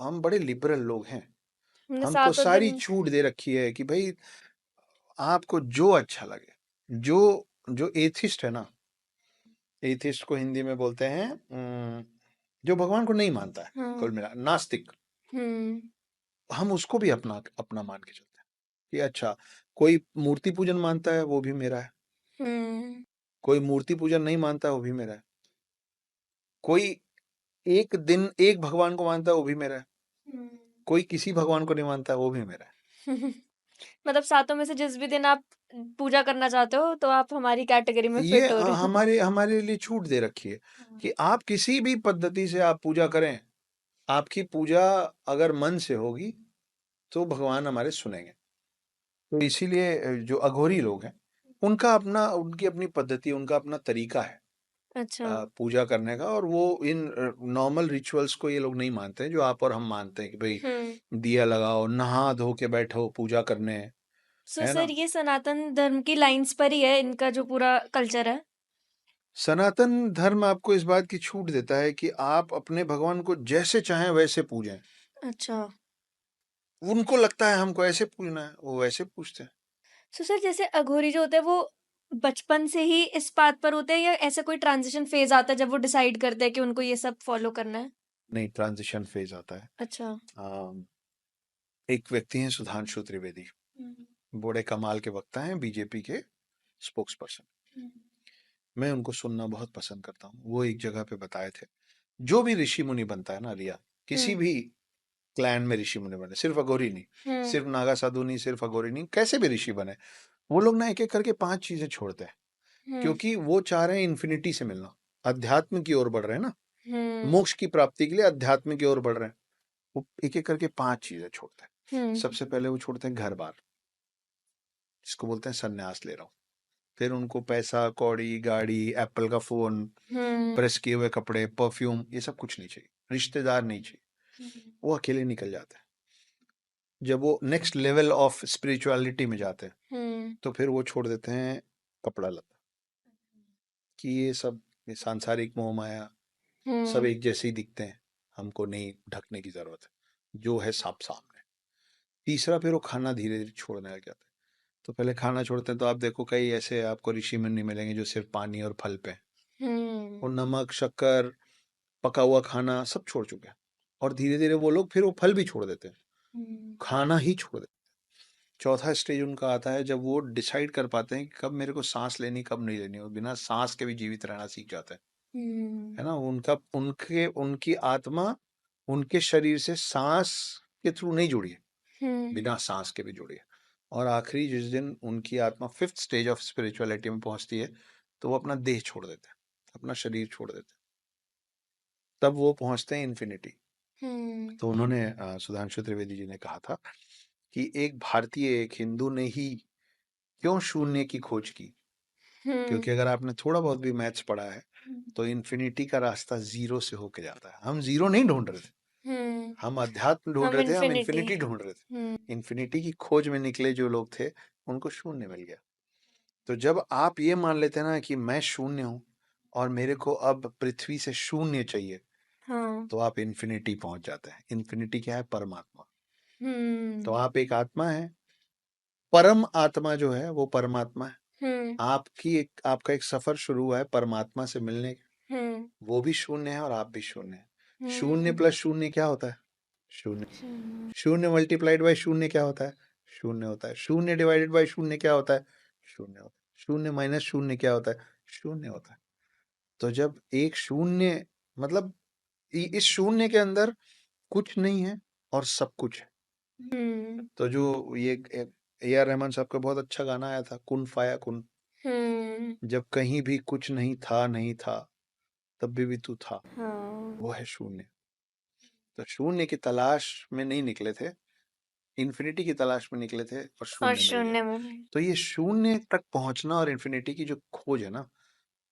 Speaker 1: हम बड़े लिबरल लोग हैं।
Speaker 2: हमने
Speaker 1: हमको
Speaker 2: सातों
Speaker 1: सारी
Speaker 2: दिन।
Speaker 1: छूट दे रखी है कि भाई आपको जो अच्छा लगे। जो जो एथिस्ट है ना, एथिस्ट को हिंदी में बोलते हैं जो भगवान को नहीं मानता है,
Speaker 2: हाँ।
Speaker 1: कुल मिला नास्तिक।
Speaker 2: हुँ।
Speaker 1: हम उसको भी अपना अपना मान के चलते हैं कि अच्छा, कोई मूर्ति पूजन मानता है वो भी मेरा है,
Speaker 2: हुँ।
Speaker 1: कोई मूर्ति पूजन नहीं मानता है वो भी मेरा है, कोई एक दिन एक भगवान को मानता है वो भी मेरा है,
Speaker 2: हुँ।
Speaker 1: कोई किसी भगवान को नहीं मानता है वो भी मेरा है।
Speaker 2: मतलब सातों में से जिस भी दिन आप पूजा करना चाहते हो तो आप हमारी कैटेगरी में
Speaker 1: ये
Speaker 2: फिट हो रहे हो।
Speaker 1: हमारे हमारे लिए छूट दे रखी है
Speaker 2: हाँ।
Speaker 1: कि आप किसी भी पद्धति से आप पूजा करें, आपकी पूजा अगर मन से होगी तो भगवान हमारे सुनेंगे। तो इसीलिए जो अघोरी लोग हैं उनका अपना, उनकी अपनी पद्धति, उनका अपना तरीका है
Speaker 2: अच्छा।
Speaker 1: पूजा करने का। और वो इन नॉर्मल रिचुअल्स को ये लोग नहीं मानते हैं जो आप और हम मानते हैं कि भाई
Speaker 2: हुँ।
Speaker 1: दिया लगाओ, नहा धो के बैठो पूजा करने,
Speaker 2: सो
Speaker 1: है
Speaker 2: सर
Speaker 1: ना।
Speaker 2: ये सनातन धर्म की लाइन्स पर ही है इनका जो पूरा कल्चर है?
Speaker 1: सनातन धर्म आपको इस बात की छूट देता है कि आप अपने भगवान को जैसे चाहें वैसे पूजें।
Speaker 2: अच्छा।
Speaker 1: उनको लगता है हमको ऐसे पूजना है, वो वैसे पूछते हैं।
Speaker 2: सो सर जैसे अघोरी जो होता है वो बचपन से ही इस बात पर होते हैं या ऐसा कोई ट्रांजिशन फेज आता है जब वो डिसाइड करते हैं कि उनको ये सब फॉलो करना है?
Speaker 1: नहीं, ट्रांजिशन फेज आता है।
Speaker 2: अच्छा।
Speaker 1: एक व्यक्ति हैं सुधांशु त्रिवेदी,
Speaker 2: हम्म।
Speaker 1: बड़े कमाल के वक्ता हैं, बीजेपी के स्पोक्स पर्सन।
Speaker 2: हम्म।
Speaker 1: मैं उनको सुनना बहुत पसंद करता हूँ। वो एक जगह पे बताए थे, जो भी ऋषि मुनि बनता है ना रिया, किसी भी क्लैन में ऋषि मुनि बने, सिर्फ अघोरी नहीं, सिर्फ नागा साधु नहीं, सिर्फ अघोरी नहीं, कैसे भी ऋषि बने, वो लोग ना एक एक करके 5 चीजें छोड़ते हैं, क्योंकि वो चाह रहे हैं इन्फिनिटी से मिलना, अध्यात्म की ओर बढ़ रहे हैं ना, मोक्ष की प्राप्ति के लिए अध्यात्म की ओर बढ़ रहे हैं। वो एक एक करके 5 चीजें छोड़ते हैं। सबसे पहले वो छोड़ते हैं घर बार, जिसको बोलते हैं संन्यास ले रहा हूँ। फिर उनको पैसा कौड़ी, गाड़ी, एप्पल का फोन, प्रेस किए हुए कपड़े, परफ्यूम, ये सब कुछ नहीं चाहिए, रिश्तेदार नहीं चाहिए, वो अकेले निकल जाते हैं। जब वो नेक्स्ट लेवल ऑफ स्पिरिचुअलिटी में जाते हैं तो फिर वो छोड़ देते हैं कपड़ा लता, कि ये सब ये सांसारिक मोह माया सब एक जैसे ही दिखते हैं, हमको नहीं ढकने की जरूरत है, जो है साफ सामने। तीसरा, फिर वो खाना धीरे धीरे छोड़ने लग जाते हैं। तो पहले खाना छोड़ते हैं तो आप देखो कई ऐसे आपको ऋषि मुनि मिलेंगे जो सिर्फ पानी और फल पे हैं। वो नमक, शक्कर, पका हुआ खाना सब छोड़ चुके हैं, और धीरे धीरे वो लोग फिर वो फल भी छोड़ देते हैं, खाना ही छोड़ देते हैं। चौथा स्टेज उनका आता है जब वो डिसाइड कर पाते हैं कि कब मेरे को सांस लेनी, कब नहीं लेनी, और बिना सांस के भी जीवित रहना सीख जाते हैं, है ना। उनका उनकी आत्मा उनके शरीर से सांस के थ्रू नहीं जुड़ी है, बिना सांस के भी जुड़ी है। और आखिरी जिस दिन उनकी आत्मा 5th स्टेज ऑफ स्पिरिचुअलिटी में पहुंचती है, तो वो अपना देह छोड़ देते हैं, अपना शरीर छोड़ देते हैं, तब वो पहुंचते हैं इन्फिनिटी। तो उन्होंने सुधांशु त्रिवेदी जी ने कहा था कि एक भारतीय, एक हिंदू ने ही क्यों शून्य की खोज की, क्योंकि अगर आपने थोड़ा बहुत भी मैथ्स पढ़ा है तो इन्फिनिटी का रास्ता जीरो से होके जाता है। हम जीरो नहीं ढूंढ रहे थे, हम अध्यात्म ढूंढ रहे थे, हम इन्फिनिटी ढूंढ रहे थे। इन्फिनिटी की खोज में निकले जो लोग थे उनको शून्य मिल गया। तो जब आप ये मान लेते हैं ना कि मैं शून्य हूं और मेरे को अब पृथ्वी से शून्य चाहिए, तो आप इन्फिनिटी पहुंच जाते हैं। इन्फिनिटी क्या है? परमात्मा। तो आप एक आत्मा है, परम आत्मा जो है वो परमात्मा है। आपका एक सफर शुरू हुआ है परमात्मा से मिलने का, वो भी शून्य है और आप भी शून्य है। शून्य प्लस शून्य क्या होता है? शून्य। शून्य मल्टीप्लाइड बाय शून्य क्या होता है? शून्य होता है। शून्य डिवाइडेड बाय शून्य क्या होता है? शून्य होता है। शून्य माइनस शून्य क्या होता है? शून्य होता है। तो जब एक शून्य, मतलब इस शून्य के अंदर कुछ नहीं है और सब कुछ है। तो जो ये A.R. रहमान साहब का बहुत अच्छा गाना आया था, कुन फाया कुन, जब कहीं भी कुछ नहीं था, नहीं था तब भी तू था, वो है शून्य। तो शून्य की तलाश में नहीं निकले थे, इन्फिनिटी की तलाश में निकले थे और शून्य मिल गया। तो ये शून्य तक पहुंचना और इन्फिनिटी की जो खोज है ना,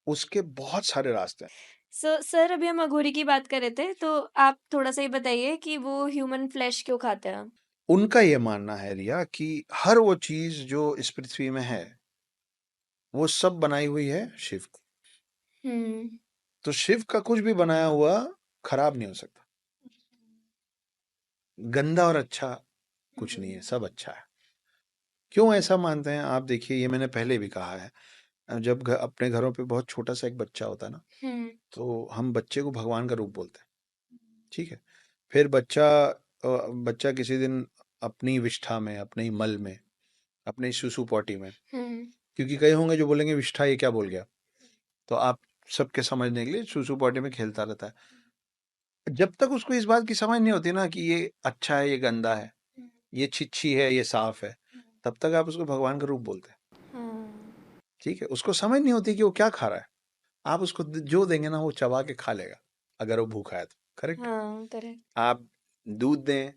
Speaker 1: उसके बहुत सारे रास्ते हैं।
Speaker 2: सर अभी हम अघोरी की बात कर रहे थे, तो आप थोड़ा सा ये बताइए कि वो ह्यूमन फ्लैश क्यों खाते हैं?
Speaker 1: उनका ये मानना है रिया कि हर वो चीज जो इस पृथ्वी में है वो सब बनाई हुई है शिव की। तो शिव का कुछ भी बनाया हुआ खराब नहीं हो सकता। गंदा और अच्छा कुछ नहीं है, सब अच्छा है। क्यों ऐसा मानते हैं आप? देखिए, ये मैंने पहले भी कहा है, जब अपने घरों पे बहुत छोटा सा एक बच्चा होता है ना, तो हम बच्चे को भगवान का रूप बोलते हैं, ठीक है। फिर बच्चा किसी दिन अपनी विष्ठा में, अपने ही मल में, अपने सुसु पॉटी में, क्योंकि कई होंगे जो बोलेंगे विष्ठा ये क्या बोल गया, तो आप सबके समझने के लिए सुसु पॉटी में खेलता रहता है। जब तक उसको इस बात की समझ नहीं होती ना कि ये अच्छा है, ये गंदा है, ये छिच्छी है, ये साफ है, तब तक आप उसको भगवान का रूप बोलते हैं, ठीक है। उसको समझ नहीं होती कि वो क्या खा रहा है। आप उसको जो देंगे ना वो चबा के खा लेगा, अगर वो भूखा है तो। करेक्ट? करेक्ट। आप दूध दें,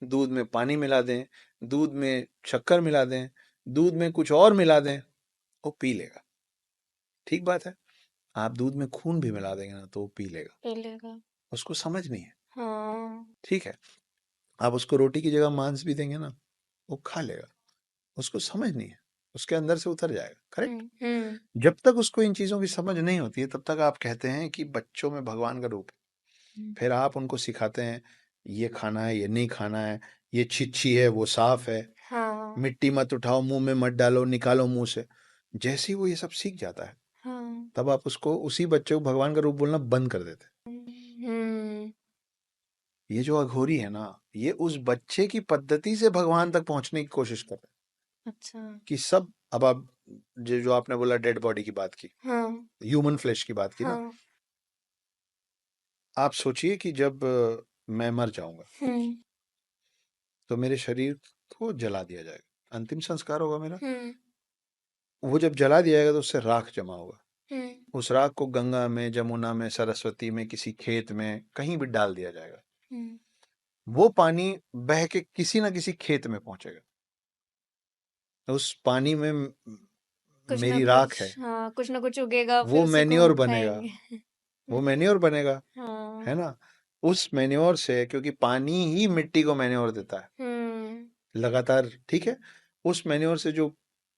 Speaker 1: दूध में पानी मिला दें, दूध में शक्कर मिला दें, दूध में कुछ और मिला दें, वो पी लेगा। ठीक बात है। आप दूध में खून भी मिला देंगे ना तो वो पी लेगा। उसको समझ नहीं है। ठीक है। आप उसको रोटी की जगह मांस भी देंगे ना, वो खा लेगा। उसको समझ नहीं है, उसके अंदर से उतर जाएगा। करेक्ट? जब तक उसको इन चीजों की समझ नहीं होती है तब तक आप कहते हैं कि बच्चों में भगवान का रूप है। फिर आप उनको सिखाते हैं ये खाना है, ये नहीं खाना है, ये छिच्छी है, वो साफ है।
Speaker 2: हाँ
Speaker 1: मिट्टी मत उठाओ, मुंह में मत डालो, निकालो मुंह से। जैसे ही वो ये सब सीख जाता है,
Speaker 2: हाँ
Speaker 1: तब आप उसको, उसी बच्चे को भगवान का रूप बोलना बंद कर देते हैं।
Speaker 2: हम्म
Speaker 1: ये जो अघोरी है ना, ये उस बच्चे की पद्धति से भगवान तक पहुंचने की कोशिश कर रहे हैं
Speaker 2: अच्छा
Speaker 1: कि सब, अब आप जो आपने बोला डेड बॉडी की बात की,
Speaker 2: हाँ
Speaker 1: ह्यूमन फ्लेश की बात की ना,
Speaker 2: हाँ
Speaker 1: आप सोचिए कि जब मैं मर जाऊंगा
Speaker 2: हम्म
Speaker 1: तो मेरे शरीर को जला दिया जाएगा, अंतिम संस्कार होगा मेरा।
Speaker 2: हम्म
Speaker 1: वो जब जला दिया जाएगा तो उससे राख जमा होगा।
Speaker 2: हम्म
Speaker 1: उस राख को गंगा में, जमुना में, सरस्वती में, किसी खेत में कहीं भी डाल दिया जाएगा।
Speaker 2: हम्म
Speaker 1: वो पानी बह के किसी ना किसी खेत में पहुंचेगा। उस पानी में
Speaker 2: कुछ ना
Speaker 1: मेरी राख है,
Speaker 2: कुछ, हाँ कुछ ना कुछ उगेगा, फिर
Speaker 1: वो
Speaker 2: उसी को
Speaker 1: मैन्योर
Speaker 2: हम
Speaker 1: बनेगा,
Speaker 2: खाएंगे।
Speaker 1: वो मैन्योर बनेगा,
Speaker 2: हाँ
Speaker 1: है ना। उस मैन्योर से, क्योंकि पानी ही मिट्टी को मैन्योर देता है
Speaker 2: हम्म
Speaker 1: लगातार, ठीक है। उस मैन्योर से जो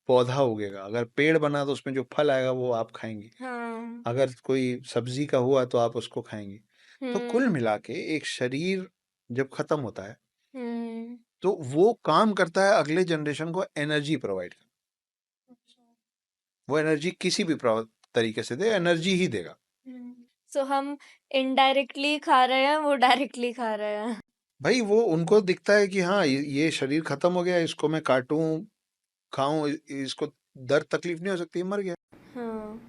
Speaker 1: पौधा उगेगा, अगर पेड़ बना तो उसमें जो फल आएगा वो आप खाएंगी,
Speaker 2: हाँ
Speaker 1: अगर कोई सब्जी का हुआ तो आप उसको खाएंगी। तो कुल
Speaker 2: हम्म
Speaker 1: मिला के एक शरीर जब खत्म होता है
Speaker 2: हम्म
Speaker 1: तो वो काम करता है अगले जनरेशन को एनर्जी प्रोवाइड कर। वो एनर्जी किसी भी तरीके से दे, एनर्जी ही देगा।
Speaker 2: सो हम इनडायरेक्टली खा रहे हैं, वो डायरेक्टली खा रहे हैं।
Speaker 1: भाई वो उनको दिखता है कि हाँ ये शरीर खत्म हो गया, इसको मैं काटूं, खाऊं, इसको दर्द तकलीफ नहीं हो सकती, मर गया।
Speaker 2: हाँ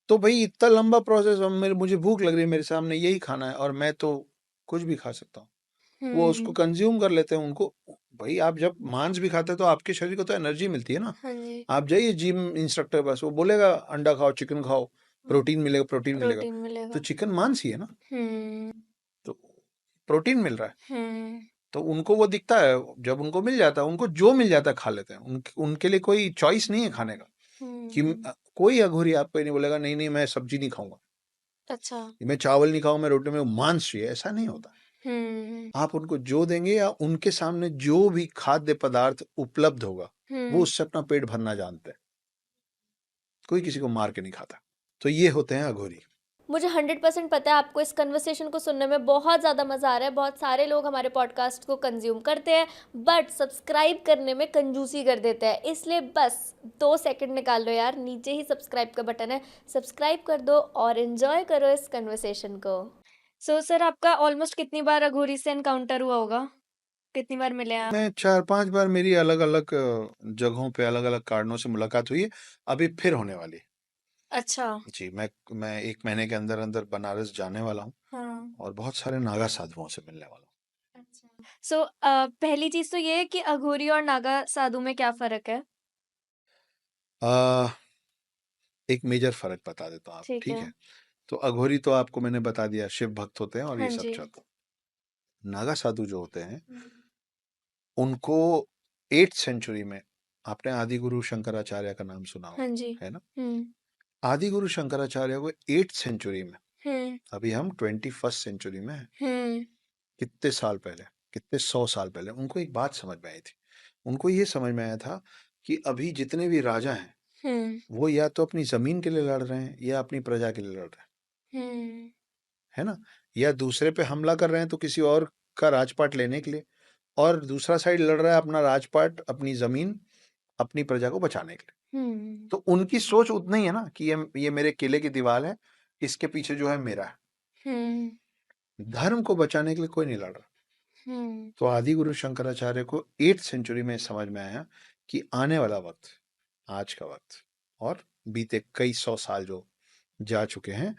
Speaker 1: तो भाई इतना लंबा प्रोसेस, अब मेरे, मुझे भूख लग रही है, मेरे सामने यही खाना है और मैं तो कुछ भी खा सकता हूँ। वो उसको
Speaker 2: हम्म
Speaker 1: कंज्यूम कर लेते हैं उनको। भाई आप जब मांस भी खाते हैं तो आपके शरीर को तो एनर्जी मिलती है ना।
Speaker 2: हाँ जी
Speaker 1: आप जाइए जिम इंस्ट्रक्टर के पास, वो बोलेगा अंडा खाओ, चिकन खाओ, प्रोटीन मिलेगा, प्रोटीन मिलेगा।
Speaker 2: प्रोटीन
Speaker 1: तो
Speaker 2: मिलेगा।
Speaker 1: चिकन मांस ही है ना,
Speaker 2: हम्म
Speaker 1: तो प्रोटीन मिल रहा है।
Speaker 2: हम्म
Speaker 1: तो उनको वो दिखता है, जब उनको मिल जाता है, उनको जो मिल जाता है खा लेते हैं। उनके लिए कोई चॉइस नहीं है खाने का। कि कोई अघोरी आपको ये नहीं बोलेगा नहीं नहीं मैं सब्जी नहीं खाऊंगा,
Speaker 2: अच्छा
Speaker 1: मैं चावल नहीं खाऊंगा, मैं रोटी में मांस चाहिए, ऐसा नहीं होता।
Speaker 2: हम्म
Speaker 1: आप उनको जो देंगे या उनके सामने जो भी खाद्य पदार्थ उपलब्ध होगा, वो उससे अपना पेट भरना जानते हैं। कोई किसी को मार के नहीं खाता। तो ये होते हैं अघोरी।
Speaker 2: मुझे 100% पता है आपको इस कन्वर्सेशन को सुनने में बहुत ज़्यादा मज़ा आ रहा है। बहुत सारे लोग हमारे पॉडकास्ट को कंज्यूम करते हैं बट सब्सक्राइब करने में कंजूसी कर देते हैं। इसलिए बस 2 सेकंड निकाल लो यार, नीचे ही सब्सक्राइब का बटन है, सब्सक्राइब कर दो और एंजॉय करो इस कन्वर्सेशन को। सो सर, आपका ऑलमोस्ट कितनी बार अघोरी से एनकाउंटर हुआ होगा? कितनी बार मिले आप?
Speaker 1: मैं 4-5 बार, मेरी अलग अलग जगहों पे अलग अलग कारणों से मुलाकात हुई है। अभी फिर होने वाली है।
Speaker 2: अच्छा
Speaker 1: जी, मैं 1 महीने के अंदर अंदर बनारस जाने वाला हूँ
Speaker 2: हाँ
Speaker 1: और बहुत सारे नागा साधुओं से मिलने वाला हूँ।
Speaker 2: अच्छा सो पहली चीज़ तो ये है कि अघोरी और नागा साधु में क्या फ़र्क है?
Speaker 1: आ, एक मेजर फर्क बता देता हूँ आपको,
Speaker 2: ठीक
Speaker 1: ठीक
Speaker 2: है।
Speaker 1: है। तो अघोरी तो आपको मैंने बता दिया, शिव भक्त होते हैं और
Speaker 2: हाँ
Speaker 1: ये सब
Speaker 2: जी।
Speaker 1: चलता है। नागा साधु जो होते हैं,
Speaker 2: हुँ।
Speaker 1: उनको 8th सेंचुरी में, आपने आदि गुरु शंकराचार्य का नाम सुना
Speaker 2: हाँ
Speaker 1: होगा,
Speaker 2: जी।
Speaker 1: है ना।
Speaker 2: हुँ।
Speaker 1: आदि गुरु शंकराचार्य को 8th सेंचुरी में,
Speaker 2: हुँ।
Speaker 1: अभी हम 21st सेंचुरी में हैं,
Speaker 2: हुँ।
Speaker 1: कितने साल पहले, कितने 100 साल पहले उनको एक बात समझ में आई थी। उनको ये समझ में आया था कि अभी जितने भी राजा हैं,
Speaker 2: हुँ।
Speaker 1: वो या तो अपनी जमीन के लिए लड़ रहे हैं या अपनी प्रजा के लिए लड़ रहे हैं,
Speaker 2: हुँ।
Speaker 1: है ना। या दूसरे पे हमला कर रहे हैं तो किसी और का राजपाट लेने के लिए, और दूसरा साइड लड़ रहा है अपना राजपाट, अपनी जमीन, अपनी प्रजा को बचाने के लिए।
Speaker 2: हुँ।
Speaker 1: तो उनकी सोच उतना ही है ना कि ये मेरे किले की दीवार है, इसके पीछे जो है मेरा है।
Speaker 2: हुँ।
Speaker 1: धर्म को बचाने के लिए कोई नहीं लड़ रहा।
Speaker 2: हुँ।
Speaker 1: तो आदि गुरु शंकराचार्य को 8th सेंचुरी में समझ में आया कि आने वाला वक्त, आज का वक्त और बीते कई 100 साल जो जा चुके हैं,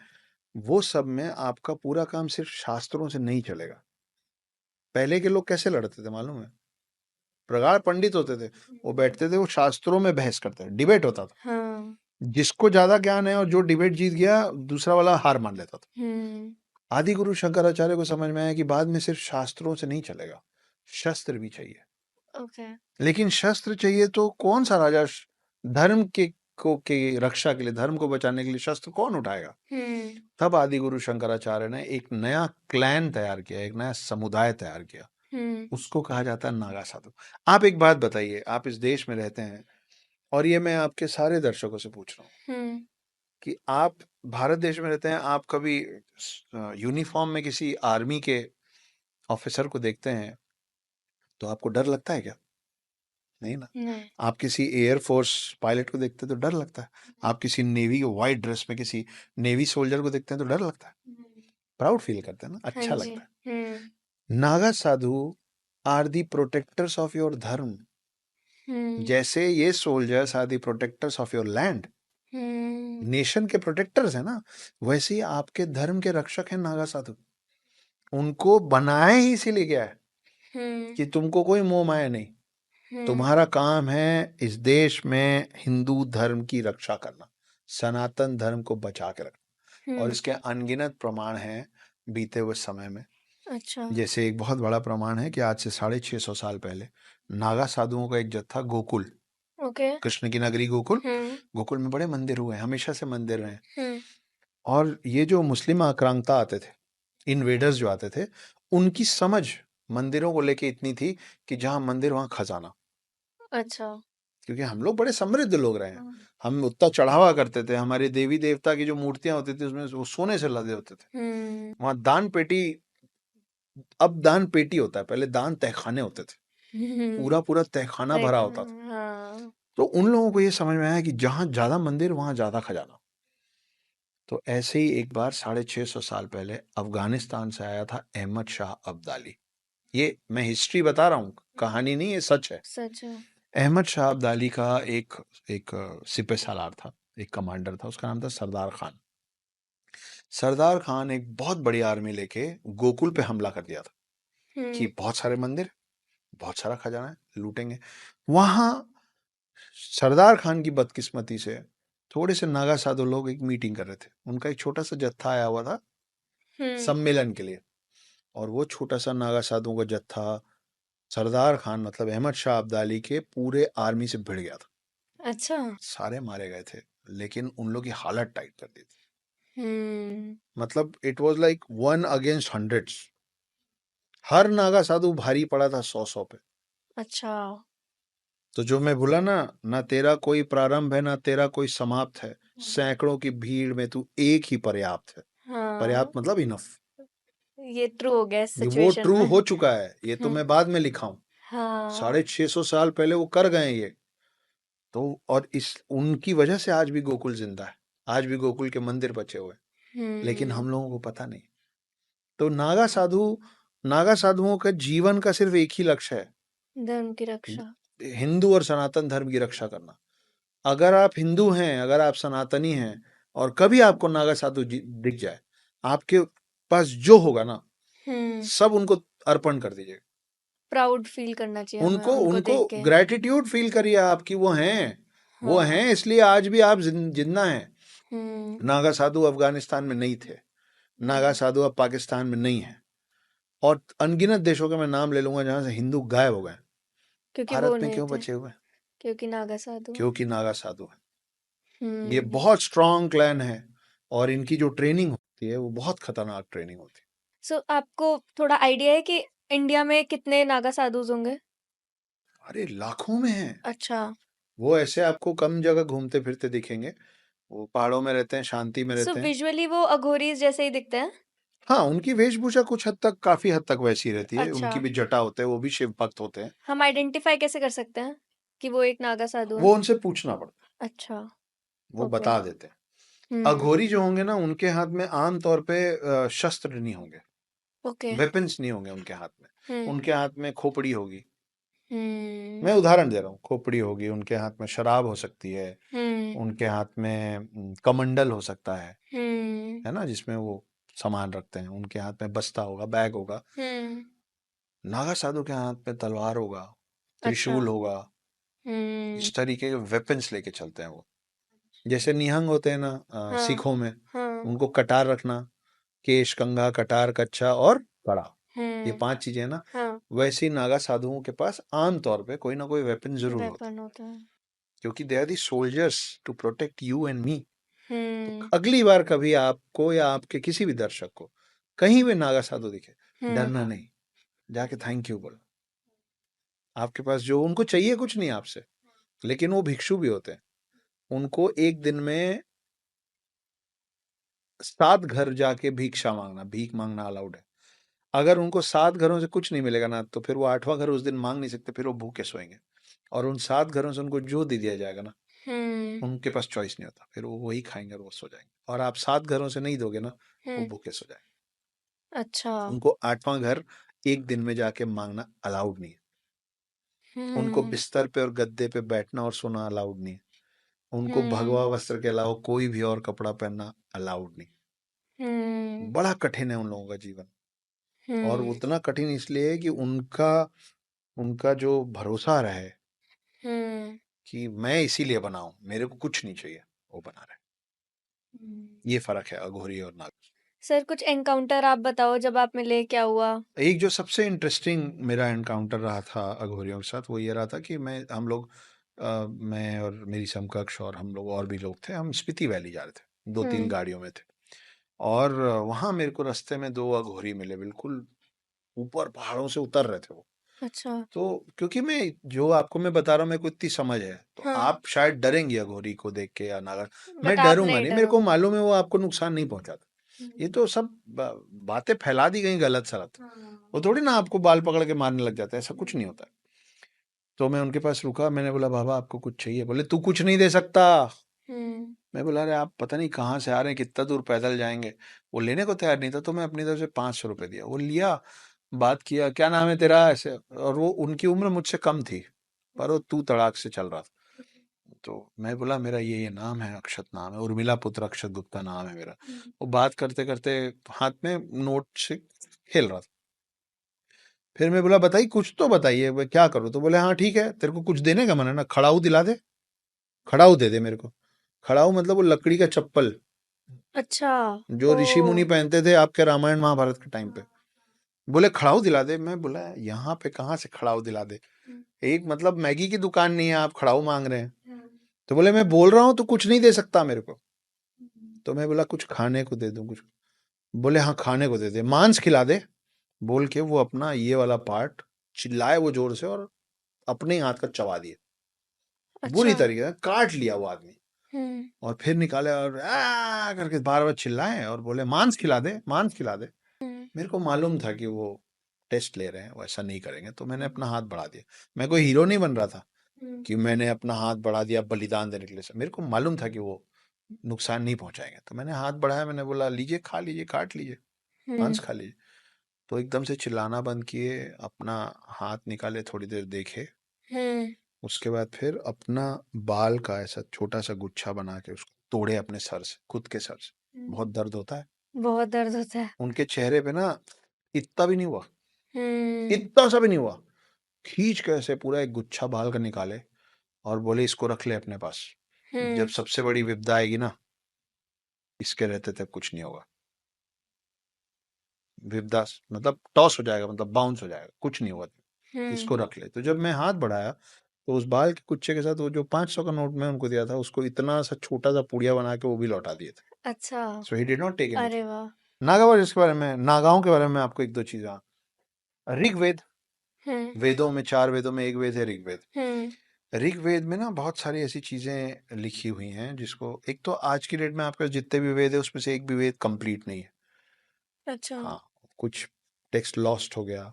Speaker 1: वो सब में आपका पूरा काम सिर्फ शास्त्रों से नहीं चलेगा। पहले के लोग कैसे लड़ते थे मालूम है? प्रगाढ़ पंडित होते थे, वो बैठते थे, वो शास्त्रों में बहस करते थे, डिबेट होता था।
Speaker 2: हाँ।
Speaker 1: जिसको ज्यादा ज्ञान है और जो डिबेट जीत गया, दूसरा वाला हार मान लेता था।
Speaker 2: हुँ।
Speaker 1: आदि गुरु शंकराचार्य को समझ में आया कि बाद में सिर्फ शास्त्रों से नहीं चलेगा, शस्त्र भी चाहिए।
Speaker 2: ओके।
Speaker 1: लेकिन शस्त्र चाहिए तो कौन सा राजा धर्म के रक्षा के लिए, धर्म को बचाने के लिए शस्त्र कौन उठाएगा?
Speaker 2: हुँ।
Speaker 1: तब आदि गुरु शंकराचार्य ने एक नया क्लैन तैयार किया, एक नया समुदाय तैयार किया।
Speaker 2: हुँ।
Speaker 1: उसको कहा जाता है नागा साधु। आप एक बात बताइए, आप इस देश में रहते हैं और ये मैं आपके सारे दर्शकों से पूछ रहा हूँ
Speaker 2: हुँ।
Speaker 1: कि आप भारत देश में रहते हैं, आप कभी यूनिफॉर्म में किसी आर्मी के ऑफिसर को देखते हैं तो आपको डर लगता है क्या? नहीं ना।
Speaker 2: नहीं।
Speaker 1: आप किसी एयरफोर्स पायलट को देखते हैं तो डर लगता है, आप किसी नेवी के व्हाइट ड्रेस में किसी नेवी सोल्जर को देखते हैं तो डर लगता है, प्राउड फील करते हैं ना,
Speaker 2: हाँ
Speaker 1: अच्छा
Speaker 2: जी।
Speaker 1: लगता है। Naga sadhu are the protectors of your dharma, जैसे ये soldiers are the protectors of your land, nation के प्रोटेक्टर्स है ना, वैसे ही आपके धर्म के रक्षक हैं नागा साधु। उनको बनाया ही इसीलिए गया है कि तुमको कोई मोह माया नहीं, तुम्हारा काम है इस देश में हिंदू धर्म की रक्षा करना, सनातन धर्म को बचा के रखना। और इसके अनगिनत प्रमाण हैं बीते हुए समय में।
Speaker 2: अच्छा।
Speaker 1: जैसे एक बहुत बड़ा प्रमाण है कि आज से 650 साल पहले नागा साधुओं का एक जत्था गोकुल,
Speaker 2: ओके।
Speaker 1: कृष्ण की नगरी गोकुल, गोकुल में बड़े मंदिर हुए, हमेशा से मंदिर रहे। और ये जो मुस्लिम आक्रांता आते थे, इन्वेडर्स जो आते थे, उनकी समझ मंदिरों को लेके इतनी थी कि जहां मंदिर वहां खजाना।
Speaker 2: अच्छा।
Speaker 1: क्योंकि हम लोग बड़े समृद्ध लोग रहे हैं, हम उतना चढ़ावा करते थे, हमारे देवी देवता की जो मूर्तियां होती थी उसमें वो सोने से लदे होते थे। वहां दान पेटी, अब दान पेटी होता है, पहले दान तहखाने होते थे, पूरा पूरा तहखाना भरा होता था।
Speaker 2: हाँ।
Speaker 1: तो उन लोगों को ये समझ में आया कि जहां ज्यादा मंदिर वहां ज्यादा खजाना। तो ऐसे ही एक बार 650 साल पहले अफगानिस्तान से आया था अहमद शाह अब्दाली। ये मैं हिस्ट्री बता रहा हूँ, कहानी नहीं, ये सच है।
Speaker 2: सच है।
Speaker 1: अहमद शाह अब्दाली का एक एक सिपह सालार था, एक कमांडर था, उसका नाम था सरदार खान। सरदार खान एक बहुत बड़ी आर्मी लेके गोकुल पे हमला कर दिया था कि बहुत सारे मंदिर, बहुत सारा खजाना है, लूटेंगे। वहां सरदार खान की बदकिस्मती से थोड़े से नागा साधु लोग एक मीटिंग कर रहे थे, उनका एक छोटा सा जत्था आया हुआ था सम्मेलन के लिए, और वो छोटा सा नागा साधुओं का जत्था सरदार खान मतलब अहमद शाह अब्दाली के पूरे आर्मी से भिड़ गया था।
Speaker 2: अच्छा।
Speaker 1: सारे मारे गए थे, लेकिन उन लोग की हालत टाइट कर दी थी। मतलब इट वाज लाइक 1 against 100। हर नागा साधु भारी पड़ा था 100 पे।
Speaker 2: अच्छा।
Speaker 1: तो जो मैं बोला ना तेरा कोई प्रारंभ है ना तेरा कोई समाप्त है, सैकड़ों की भीड़ में तू एक ही पर्याप्त है। पर्याप्त मतलब इनफ।
Speaker 2: ये ट्रू हो गया इस
Speaker 1: ये वो
Speaker 2: सिचुएशन
Speaker 1: ट्रू
Speaker 2: में।
Speaker 1: हो चुका है, ये तो मैं बाद में लिखा हूं।
Speaker 2: हाँ।
Speaker 1: 650 साल पहले वो कर गए ये। तो और इस उनकी वजह से आज भी गोकुल जिंदा है, आज भी गोकुल के मंदिर बचे हुए हैं, लेकिन हम लोगों को पता नहीं। तो नागा साधुओं का जीवन का सिर्फ एक ही लक्ष्य है,
Speaker 2: धर्म की रक्षा।
Speaker 1: हिंदू और सनातन धर्म की रक्षा करना। अगर आप हिंदू हैं, अगर आप सनातनी हैं, और कभी आपको नागा साधु दिख जाए, आपके पास जो होगा ना सब उनको अर्पण कर दीजिएगा।
Speaker 2: प्राउड फील करना चाहिए हमें
Speaker 1: उनको
Speaker 2: उनको
Speaker 1: उनको
Speaker 2: देख के।
Speaker 1: ग्रेटिट्यूड फील करिए आपकी, वो हैं, वो
Speaker 2: हाँ।
Speaker 1: हैं, इसलिए आज भी आप जिंदा हैं। नागा साधु अफगानिस्तान में नहीं थे, नागा साधु अब पाकिस्तान में नहीं है, और अनगिनत देशों के मैं नाम ले लूंगा जहां से हिंदू गायब हो गए।
Speaker 2: क्योंकि वो
Speaker 1: भारत में
Speaker 2: नहीं
Speaker 1: क्यों
Speaker 2: थे,
Speaker 1: बचे हुए?
Speaker 2: क्योंकि नागा साधु हैं।
Speaker 1: क्योंकि नागा साधु है। ये बहुत स्ट्रांग क्लैन है, और इनकी जो ट्रेनिंग होती है वो बहुत खतरनाक ट्रेनिंग होती है।
Speaker 2: सो आपको थोड़ा आइडिया है कि इंडिया में कितने नागा साधुज होंगे?
Speaker 1: अरे लाखों में है।
Speaker 2: अच्छा।
Speaker 1: वो ऐसे आपको कम जगह घूमते फिरते दिखेंगे, वो पहाड़ों में रहते हैं, शांति में
Speaker 2: सो
Speaker 1: रहते हैं।
Speaker 2: विजुअली वो अघोरीज जैसे ही दिखते हैं?
Speaker 1: हाँ, उनकी वेशभूषा कुछ हद तक, काफी हद तक वैसी रहती है,
Speaker 2: अच्छा।
Speaker 1: उनकी भी जटा होते हैं, वो भी शिव भक्त होते हैं।
Speaker 2: हम आइडेंटिफाई कैसे कर सकते हैं कि वो एक नागा साधु है?
Speaker 1: वो उनसे पूछना पड़ता है,
Speaker 2: अच्छा।
Speaker 1: वो
Speaker 2: ओके।
Speaker 1: बता देते हैं। अघोरी जो होंगे ना, उनके हाथ में आम तौर पे शस्त्र नहीं होंगे,
Speaker 2: ओके।
Speaker 1: वेपन्स नहीं होंगे उनके हाथ में। उनके हाथ में खोपड़ी होगी।
Speaker 2: हम्म।
Speaker 1: मैं उदाहरण दे रहा हूँ, खोपड़ी होगी, उनके हाथ में शराब हो सकती है,
Speaker 2: हम्म।
Speaker 1: उनके हाथ में कमंडल हो सकता
Speaker 2: हम्म।
Speaker 1: है ना, जिसमें वो सामान रखते हैं, उनके हाथ में बस्ता होगा, बैग होगा। नागा साधु के हाथ में तलवार होगा,
Speaker 2: अच्छा।
Speaker 1: त्रिशूल होगा, इस तरीके के वेपन्स लेके चलते हैं वो। जैसे निहंग होते हैं ना
Speaker 2: हाँ।
Speaker 1: सिखों में,
Speaker 2: हाँ।
Speaker 1: उनको कटार रखना, केश, कंघा, कटार, कच्छा और कड़ा, ये 5 चीजें ना,
Speaker 2: हाँ।
Speaker 1: वैसे ही नागा साधुओं के पास आम तौर पे कोई ना कोई वेपन जरूर होता है,
Speaker 2: वेपन होता है।
Speaker 1: क्योंकि they are the soldiers to protect you and me. तो अगली बार कभी आपको या आपके किसी भी दर्शक को कहीं भी नागा साधु दिखे, डरना नहीं, जाके थैंक यू बोलो। आपके पास जो उनको चाहिए कुछ नहीं आपसे, लेकिन वो भिक्षु भी होते हैं, उनको एक दिन में 7 घर जाके भिक्षा मांगना, भीख मांगना अलाउड है। अगर उनको 7 घरों से कुछ नहीं मिलेगा ना, तो फिर वो 8वां घर उस दिन मांग नहीं सकते, फिर वो भूखे सोएंगे। और उन 7 घरों से उनको जो दे दिया जाएगा ना, उनके पास चॉइस नहीं होता, फिर वो वही खाएंगे और वो सो जाएंगे। और आप 7 घरों से नहीं दोगे ना, वो भूखे सो जाएंगे।
Speaker 2: अच्छा।
Speaker 1: उनको 8वां घर एक दिन में जाके मांगना अलाउड नहीं है। उनको बिस्तर पे और गद्दे पे बैठना और सोना अलाउड नहीं है। उनको भगवा वस्त्र के अलावा कोई भी और कपड़ा पहनना अलाउड नहीं। बड़ा कठिन है उन लोगों का जीवन। और उतना कठिन इसलिए है कि उनका उनका जो भरोसा रहे कि मैं इसीलिए बना हूं, मेरे को कुछ नहीं चाहिए, वो बना रहे। ये फर्क है अघोरी और नाग।
Speaker 2: सर कुछ एनकाउंटर आप बताओ जब आप मिले, क्या हुआ?
Speaker 1: एक जो सबसे इंटरेस्टिंग मेरा एनकाउंटर रहा था अघोरियों के साथ, वो ये रहा था कि हम लोग मैं और मेरी समकक्ष और हम लोग और भी लोग थे, हम स्पीति वैली जा रहे थे, 2-3 गाड़ियों में थे। और वहां मेरे को रास्ते में 2 अघोरी मिले, बिल्कुल ऊपर पहाड़ों से उतर रहे थे वो।
Speaker 2: अच्छा।
Speaker 1: तो क्योंकि मैं आपको बता रहा हूँ, मेरे को इतनी समझ है, तो
Speaker 2: हाँ।
Speaker 1: आप शायद डरेंगी अघोरी को देख के या नागर। मैं
Speaker 2: बट आप
Speaker 1: डरूंगा
Speaker 2: नहीं
Speaker 1: नहीं, मेरे को
Speaker 2: डरोगे।
Speaker 1: मालूम है वो आपको नुकसान नहीं पहुंचाता। ये तो सब बातें फैला दी गई गलत सलत। वो थोड़ी ना आपको बाल पकड़ के मारने लग जाता है, ऐसा कुछ नहीं होता। तो मैं उनके पास रुका, मैंने बोला बाबा आपको कुछ चाहिए? बोले तू कुछ नहीं दे सकता। मैं बोला अरे आप पता नहीं कहाँ से आ रहे हैं, कितना दूर पैदल जाएंगे। वो लेने को तैयार नहीं था, तो मैं अपनी तरफ से 500 रुपए दिया, वो लिया, बात किया, क्या नाम है तेरा, ऐसे। और वो उनकी उम्र मुझसे कम थी, पर वो तू तड़ाक से चल रहा था। तो मैं बोला मेरा ये नाम है, अक्षत नाम है, उर्मिला पुत्र अक्षत गुप्ता नाम है मेरा। वो बात करते करते हाथ में नोट से खेल रहा था। फिर मैं बोला बताइए, कुछ तो बताइए, मैं क्या करूँ? तो बोले हाँ ठीक है, तेरे को कुछ देने का मन है ना, खड़ाऊ दिला दे, खड़ाऊ दे दे मेरे को। खड़ाऊ मतलब वो लकड़ी का चप्पल
Speaker 2: अच्छा।
Speaker 1: जो ऋषि
Speaker 2: ओ।
Speaker 1: मुनि पहनते थे आपके रामायण महाभारत के टाइम पे। बोले खड़ाऊ दिला दे। मैं बोला यहाँ पे कहाँ से खड़ाऊ दिला दे, एक मतलब मैगी की दुकान नहीं है, आप खड़ाऊ मांग रहे हैं। तो बोले मैं बोल रहा हूँ तो कुछ नहीं दे सकता मेरे को। तो मैं बोला कुछ खाने को दे दूं कुछ? बोले हाँ खाने को दे दे, मांस खिला दे। बोल के वो अपना ये वाला पार्ट चिल्लाए वो जोर से, और अपने ही हाथ का चबा दिए, बुरी
Speaker 2: अच्छा।
Speaker 1: तरीके से काट लिया वो आदमी। और फिर निकाले और आ करके बार बार चिल्लाए और बोले मांस खिला दे, मांस खिला दे। मेरे को मालूम था कि वो टेस्ट ले रहे हैं, वो ऐसा नहीं करेंगे, तो मैंने अपना हाथ बढ़ा दिया। मैं कोई हीरो नहीं बन रहा था कि मैंने अपना हाथ बढ़ा दिया बलिदान देने के लिए। मेरे को मालूम था कि वो नुकसान नहीं पहुंचाएंगे, तो मैंने हाथ बढ़ाया, मैंने बोला लीजिए, खा लीजिए, काट लीजिए, मांस खा लीजिए। तो एकदम से चिल्लाना बंद किए, अपना हाथ निकाले, थोड़ी देर देखे, उसके बाद फिर अपना बाल का ऐसा छोटा सा गुच्छा बना के उसको तोड़े अपने सर से, खुद के सर से। बहुत दर्द होता है।
Speaker 2: बहुत दर्द होता है।
Speaker 1: उनके चेहरे पे ना इतना भी नहीं हुआ, इतना सा भी नहीं हुआ। खींच के ऐसे पूरा एक गुच्छा बाल का निकाले और बोले इसको रख ले अपने पास, जब सबसे बड़ी विपदा आएगी ना, इसके रहते तक कुछ नहीं होगा। विपदा मतलब टॉस हो जाएगा, मतलब बाउंस हो जाएगा, कुछ नहीं होगा, इसको रख ले। तो जब मैं हाथ बढ़ाया, तो उस बाल के कुच्चे के साथ वो जो 500 का नोट मैं उनको दिया था, उसको इतना सा छोटा सा पुड़िया बना के वो भी लौटा दिए थे।
Speaker 2: अच्छा।
Speaker 1: सो ही डिड नॉट टेक
Speaker 2: अरे
Speaker 1: एनीथिंग।
Speaker 2: वाह।
Speaker 1: नागावर इसके बारे में, नागाओं के बारे में आपको एक दो चीजें। ऋग्वेद, वेदों में 4 वेदों में एक वेद है ऋग्वेद। ऋग्वेद में ना बहुत सारी ऐसी चीजें लिखी हुई हैं, जिसको एक तो आज की डेट में आपके जितने भी वेद है उसमें से एक भी वेद कंप्लीट नहीं है।
Speaker 2: अच्छा।
Speaker 1: हाँ, कुछ टेक्स्ट लॉस्ट हो गया,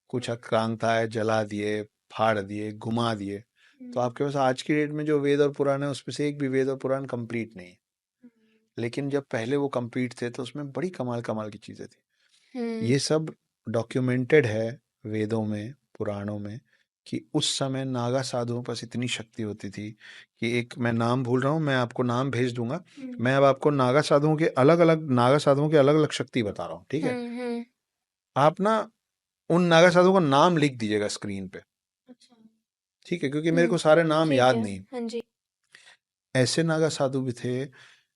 Speaker 1: कुछ आक्रांताएं जला दिए, फाड़ दिए, घुमा दिए। तो आपके पास आज की डेट में जो वेद और पुराण है उसमें से एक भी वेद और पुराण कंप्लीट नहीं है। लेकिन जब पहले वो कंप्लीट थे तो उसमें बड़ी कमाल कमाल की चीजें थी। ये सब डॉक्यूमेंटेड है वेदों में, पुराणों में, कि उस समय नागा साधुओं के पास इतनी शक्ति होती थी कि एक मैं नाम भूल रहा हूँ, मैं आपको नाम भेज दूंगा। मैं अब आपको नागा साधुओं के अलग अलग, नागा साधुओं के अलग अलग शक्ति बता रहा हूँ, ठीक है? आप ना उन नागा साधुओं का नाम लिख दीजिएगा स्क्रीन पे, ठीक है? क्योंकि मेरे को सारे नाम याद नहीं।
Speaker 2: हाँ जी।
Speaker 1: ऐसे नागा साधु भी थे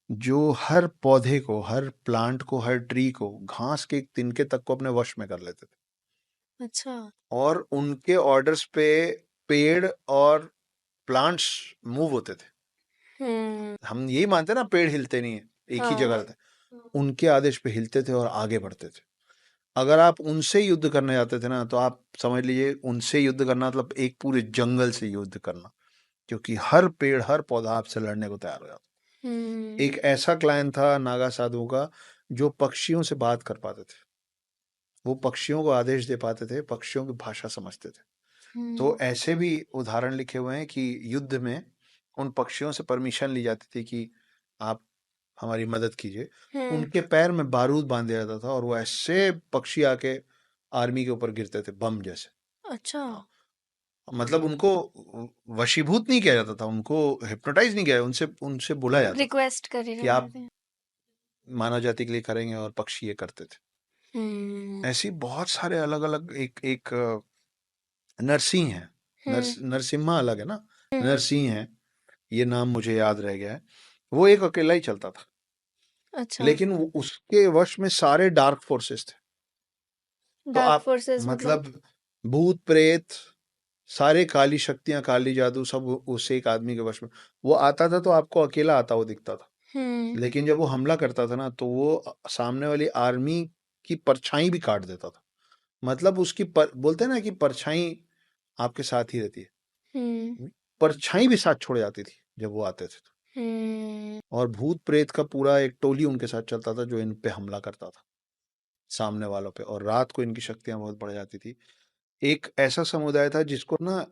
Speaker 1: जो हर पौधे को, हर प्लांट को, हर ट्री को, घास के एक तिनके तक को अपने वश में कर लेते थे।
Speaker 2: अच्छा।
Speaker 1: और उनके ऑर्डर्स पे पेड़ और प्लांट्स मूव होते थे। हम यही मानते हैं ना पेड़ हिलते नहीं है, एक ही जगह रहते। उनके आदेश पे हिलते थे और आगे बढ़ते थे। अगर आप उनसे युद्ध करने जाते थे ना, तो आप समझ लीजिए उनसे युद्ध करना मतलब एक पूरे जंगल से युद्ध करना, क्योंकि हर पेड़ हर पौधा आपसे लड़ने को तैयार हो जाता। एक ऐसा क्लाइन था नागा साधुओं का जो पक्षियों से बात कर पाते थे। वो पक्षियों को आदेश दे पाते थे, पक्षियों की भाषा समझते थे। तो ऐसे भी उदाहरण लिखे हुए हैं कि युद्ध में उन पक्षियों से परमिशन ली जाती थी कि आप हमारी मदद कीजिए। उनके पैर में बारूद बांध दिया जाता था और वो ऐसे पक्षी आके आर्मी के ऊपर गिरते थे बम जैसे।
Speaker 2: अच्छा।
Speaker 1: मतलब उनको वशीभूत नहीं किया जाता था, उनको हिप्नोटाइज नहीं किया, उनसे उनसे बोला जाता था
Speaker 2: रिक्वेस्ट करी
Speaker 1: कि आप मानव जाति के लिए करेंगे, और पक्षी ये करते थे। ऐसी बहुत सारे अलग अलग एक नरसिंह है, नरसिम्हा अलग है ना, नरसिंह है, ये नाम मुझे याद रह गया है। वो एक अकेला ही चलता था।
Speaker 2: अच्छा।
Speaker 1: लेकिन उसके वश में सारे डार्क फोर्सेस थे। तो
Speaker 2: डार्क
Speaker 1: आप
Speaker 2: फोर्सेस
Speaker 1: मतलब भूत प्रेत, सारे काली शक्तियां, काली जादू सब उस एक आदमी के वश में। वो आता था तो आपको अकेला आता हुआ दिखता था, लेकिन जब वो हमला करता था ना तो वो सामने वाली आर्मी की परछाई भी काट देता था। मतलब उसकी बोलते हैं ना कि परछाई आपके साथ ही रहती है, परछाई भी साथ छोड़ जाती थी जब वो आते थे तो। और भूत प्रेत का पूरा एक टोली उनके साथ चलता था जो इन पे हमला करता था, सामने वालों पे, और रात को इनकी शक्तियां बहुत बढ़ जाती थी। एक ऐसा समुदाय था जिसको ना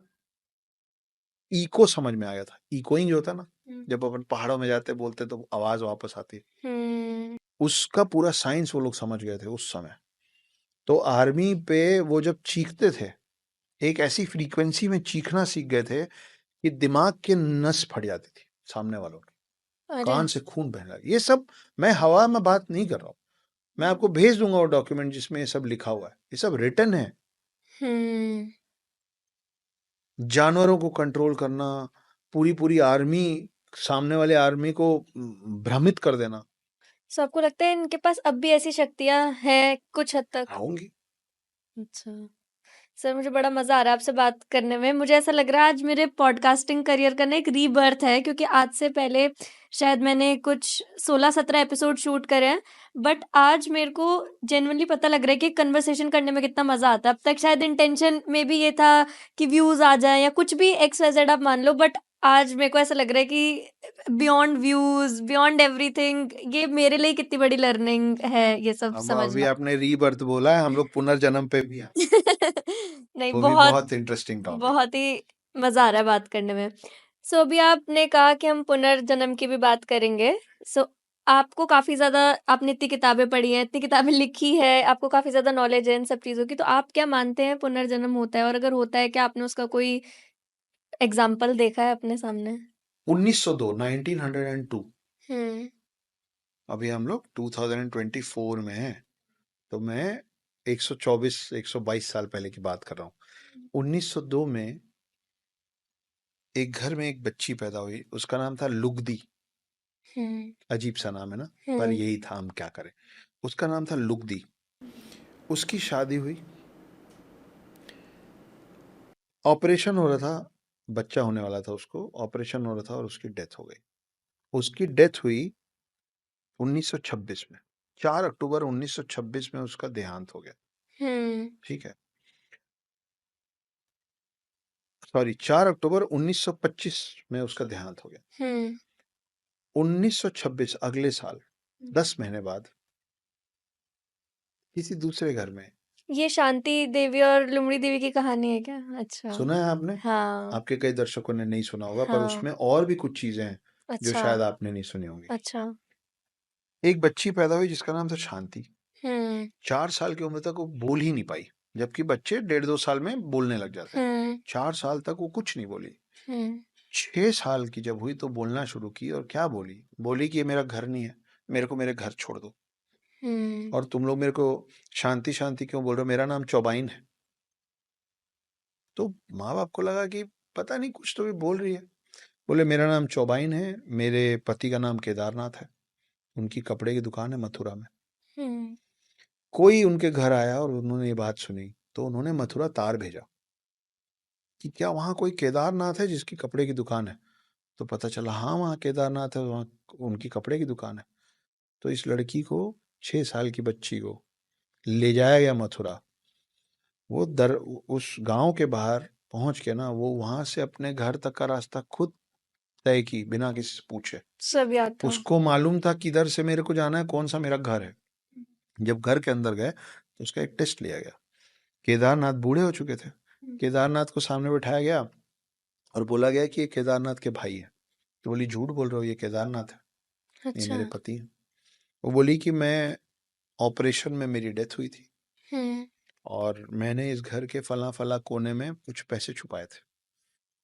Speaker 1: इको समझ में आ गया था। इकोइंग जो होता है ना, जब अपन पहाड़ों में जाते बोलते तो आवाज वापस आती है, उसका पूरा साइंस वो लोग समझ गए थे उस समय। तो आर्मी पे वो जब चीखते थे, एक ऐसी फ्रीक्वेंसी में चीखना सीख गए थे कि दिमाग के नस फट जाती थी सामने वालों की, कान से खून बहने लगा। ये सब मैं हवा में बात नहीं कर रहा हूँ, मैं आपको भेज दूंगा वो डॉक्यूमेंट जिसमें ये सब लिखा हुआ है, ये सब रिटन है। जानवरों को कंट्रोल करना, पूरी पूरी आर्मी, सामने वाले आर्मी को भ्रमित कर देना।
Speaker 2: सो आपको लगता है इनके पास अब भी ऐसी शक्तियां हैं कुछ हद तक?
Speaker 1: होंगी।
Speaker 2: अच्छा। सर मुझे बड़ा मजा आ रहा है आपसे बात करने में। मुझे ऐसा लग रहा है आज मेरे पॉडकास्टिंग करियर का ना एक रीबर्थ है, क्योंकि आज से पहले शायद मैंने कुछ 16-17 एपिसोड शूट करे हैं, बट आज मेरे को जेन्युइनली पता लग रहा है कि कन्वर्सेशन करने में कितना मजा आता है। अब तक शायद इंटेंशन में भी ये था कि व्यूज आ जाए या कुछ भी XYZ आप मान लो, बट आज मेरे को ऐसा लग रहा है कि बियॉन्ड व्यूज, बियॉन्ड एवरीथिंग, ये मेरे लिए कितनी बड़ी लर्निंग है ये सब
Speaker 1: अब अभी
Speaker 2: समझना।
Speaker 1: आपने रीबर्थ बोला है, हम लोग पुनर्जन्म पे भी हैं।
Speaker 2: नहीं,
Speaker 1: वो भी
Speaker 2: बहुत
Speaker 1: बहुत इंटरेस्टिंग टॉपिक।
Speaker 2: बहुत ही मजा आ रहा है बात करने में। सो अभी आपने कहा कि हम पुनर्जन्म की भी बात करेंगे। सो आपको काफी ज्यादा, आपने इतनी किताबें पढ़ी हैं, इतनी किताबें लिखी है, आपको काफी ज्यादा नॉलेज है इन सब चीजों की, तो आप क्या मानते हैं पुनर्जन्म होता है? और अगर होता है, क्या आपने उसका कोई एग्जाम्पल देखा है अपने सामने?
Speaker 1: 1902, 1902।
Speaker 2: हम्म।
Speaker 1: अभी हम लोग 2024 में हैं, तो मैं 124 122 साल पहले की बात कर रहा हूँ। 1902 में एक घर में एक बच्ची पैदा हुई, उसका नाम था लुगदी। अजीब सा नाम है ना, पर यही था, हम क्या करें। उसका नाम था लुगदी। उसकी शादी हुई, ऑपरेशन हो रहा था, बच्चा होने वाला था, उसको ऑपरेशन हो रहा था और उसकी डेथ हो गई। उसकी डेथ हुई 1926 में, 4 अक्टूबर 1926 में उसका देहांत हो गया। ठीक है, सॉरी, 4 अक्टूबर 1925 में उसका देहांत हो गया। 1926 अगले साल 10 महीने बाद किसी दूसरे घर में।
Speaker 2: ये शांति देवी और लुमड़ी देवी की कहानी है क्या? अच्छा।
Speaker 1: सुना है आपने?
Speaker 2: हाँ।
Speaker 1: आपके कई दर्शकों ने नहीं सुना होगा, पर
Speaker 2: हाँ।
Speaker 1: उसमें और भी कुछ चीजें हैं जो
Speaker 2: अच्छा।
Speaker 1: शायद आपने नहीं सुनी होंगी।
Speaker 2: अच्छा।
Speaker 1: एक बच्ची पैदा हुई जिसका नाम था शांति। 4 साल की उम्र तक वो बोल ही नहीं पाई, जबकि बच्चे 1.5-2 साल में बोलने लग जाते हैं। 4 साल तक वो कुछ नहीं बोली। 6 साल की जब हुई तो बोलना शुरू की, और क्या बोली? बोली कि ये मेरा घर नहीं है, मेरे को मेरे घर छोड़ दो, और तुम लोग मेरे को शांति शांति क्यों बोल रहे हो, मेरा नाम चौबाइन है। तो माँ बाप को लगा कि पता नहीं कुछ तो भी बोल रही है। बोले मेरा नाम चौबाइन है, मेरे पति का नाम केदारनाथ है, उनकी कपड़े की दुकान है मथुरा में। कोई उनके घर आया और उन्होंने ये बात सुनी, तो उन्होंने मथुरा तार भेजा कि क्या वहाँ कोई केदारनाथ है जिसकी कपड़े की दुकान है? तो पता चला हाँ वहाँ केदारनाथ है, वहाँ उनकी कपड़े की दुकान है। तो इस लड़की को, 6 साल की बच्ची को ले जाया गया मथुरा। वो उस गांव के बाहर पहुंच के ना, वो वहां से अपने घर तक का रास्ता खुद तय की, बिना किसी से पूछे।
Speaker 2: सब याद था।
Speaker 1: उसको मालूम था किधर से मेरे को जाना है, कौन सा मेरा घर है। जब घर के अंदर गए तो उसका एक टेस्ट लिया गया। केदारनाथ बूढ़े हो चुके थे, केदारनाथ को सामने बिठाया गया और बोला गया कि ये केदारनाथ के भाई है। तो बोली झूठ बोल रहे हो, ये केदारनाथ है, ये
Speaker 2: अच्छा।
Speaker 1: मेरे पति हैं। वो बोली कि मैं ऑपरेशन में मेरी डेथ हुई थी
Speaker 2: हम्म।
Speaker 1: और मैंने इस घर के फला फला कोने में कुछ पैसे छुपाए थे।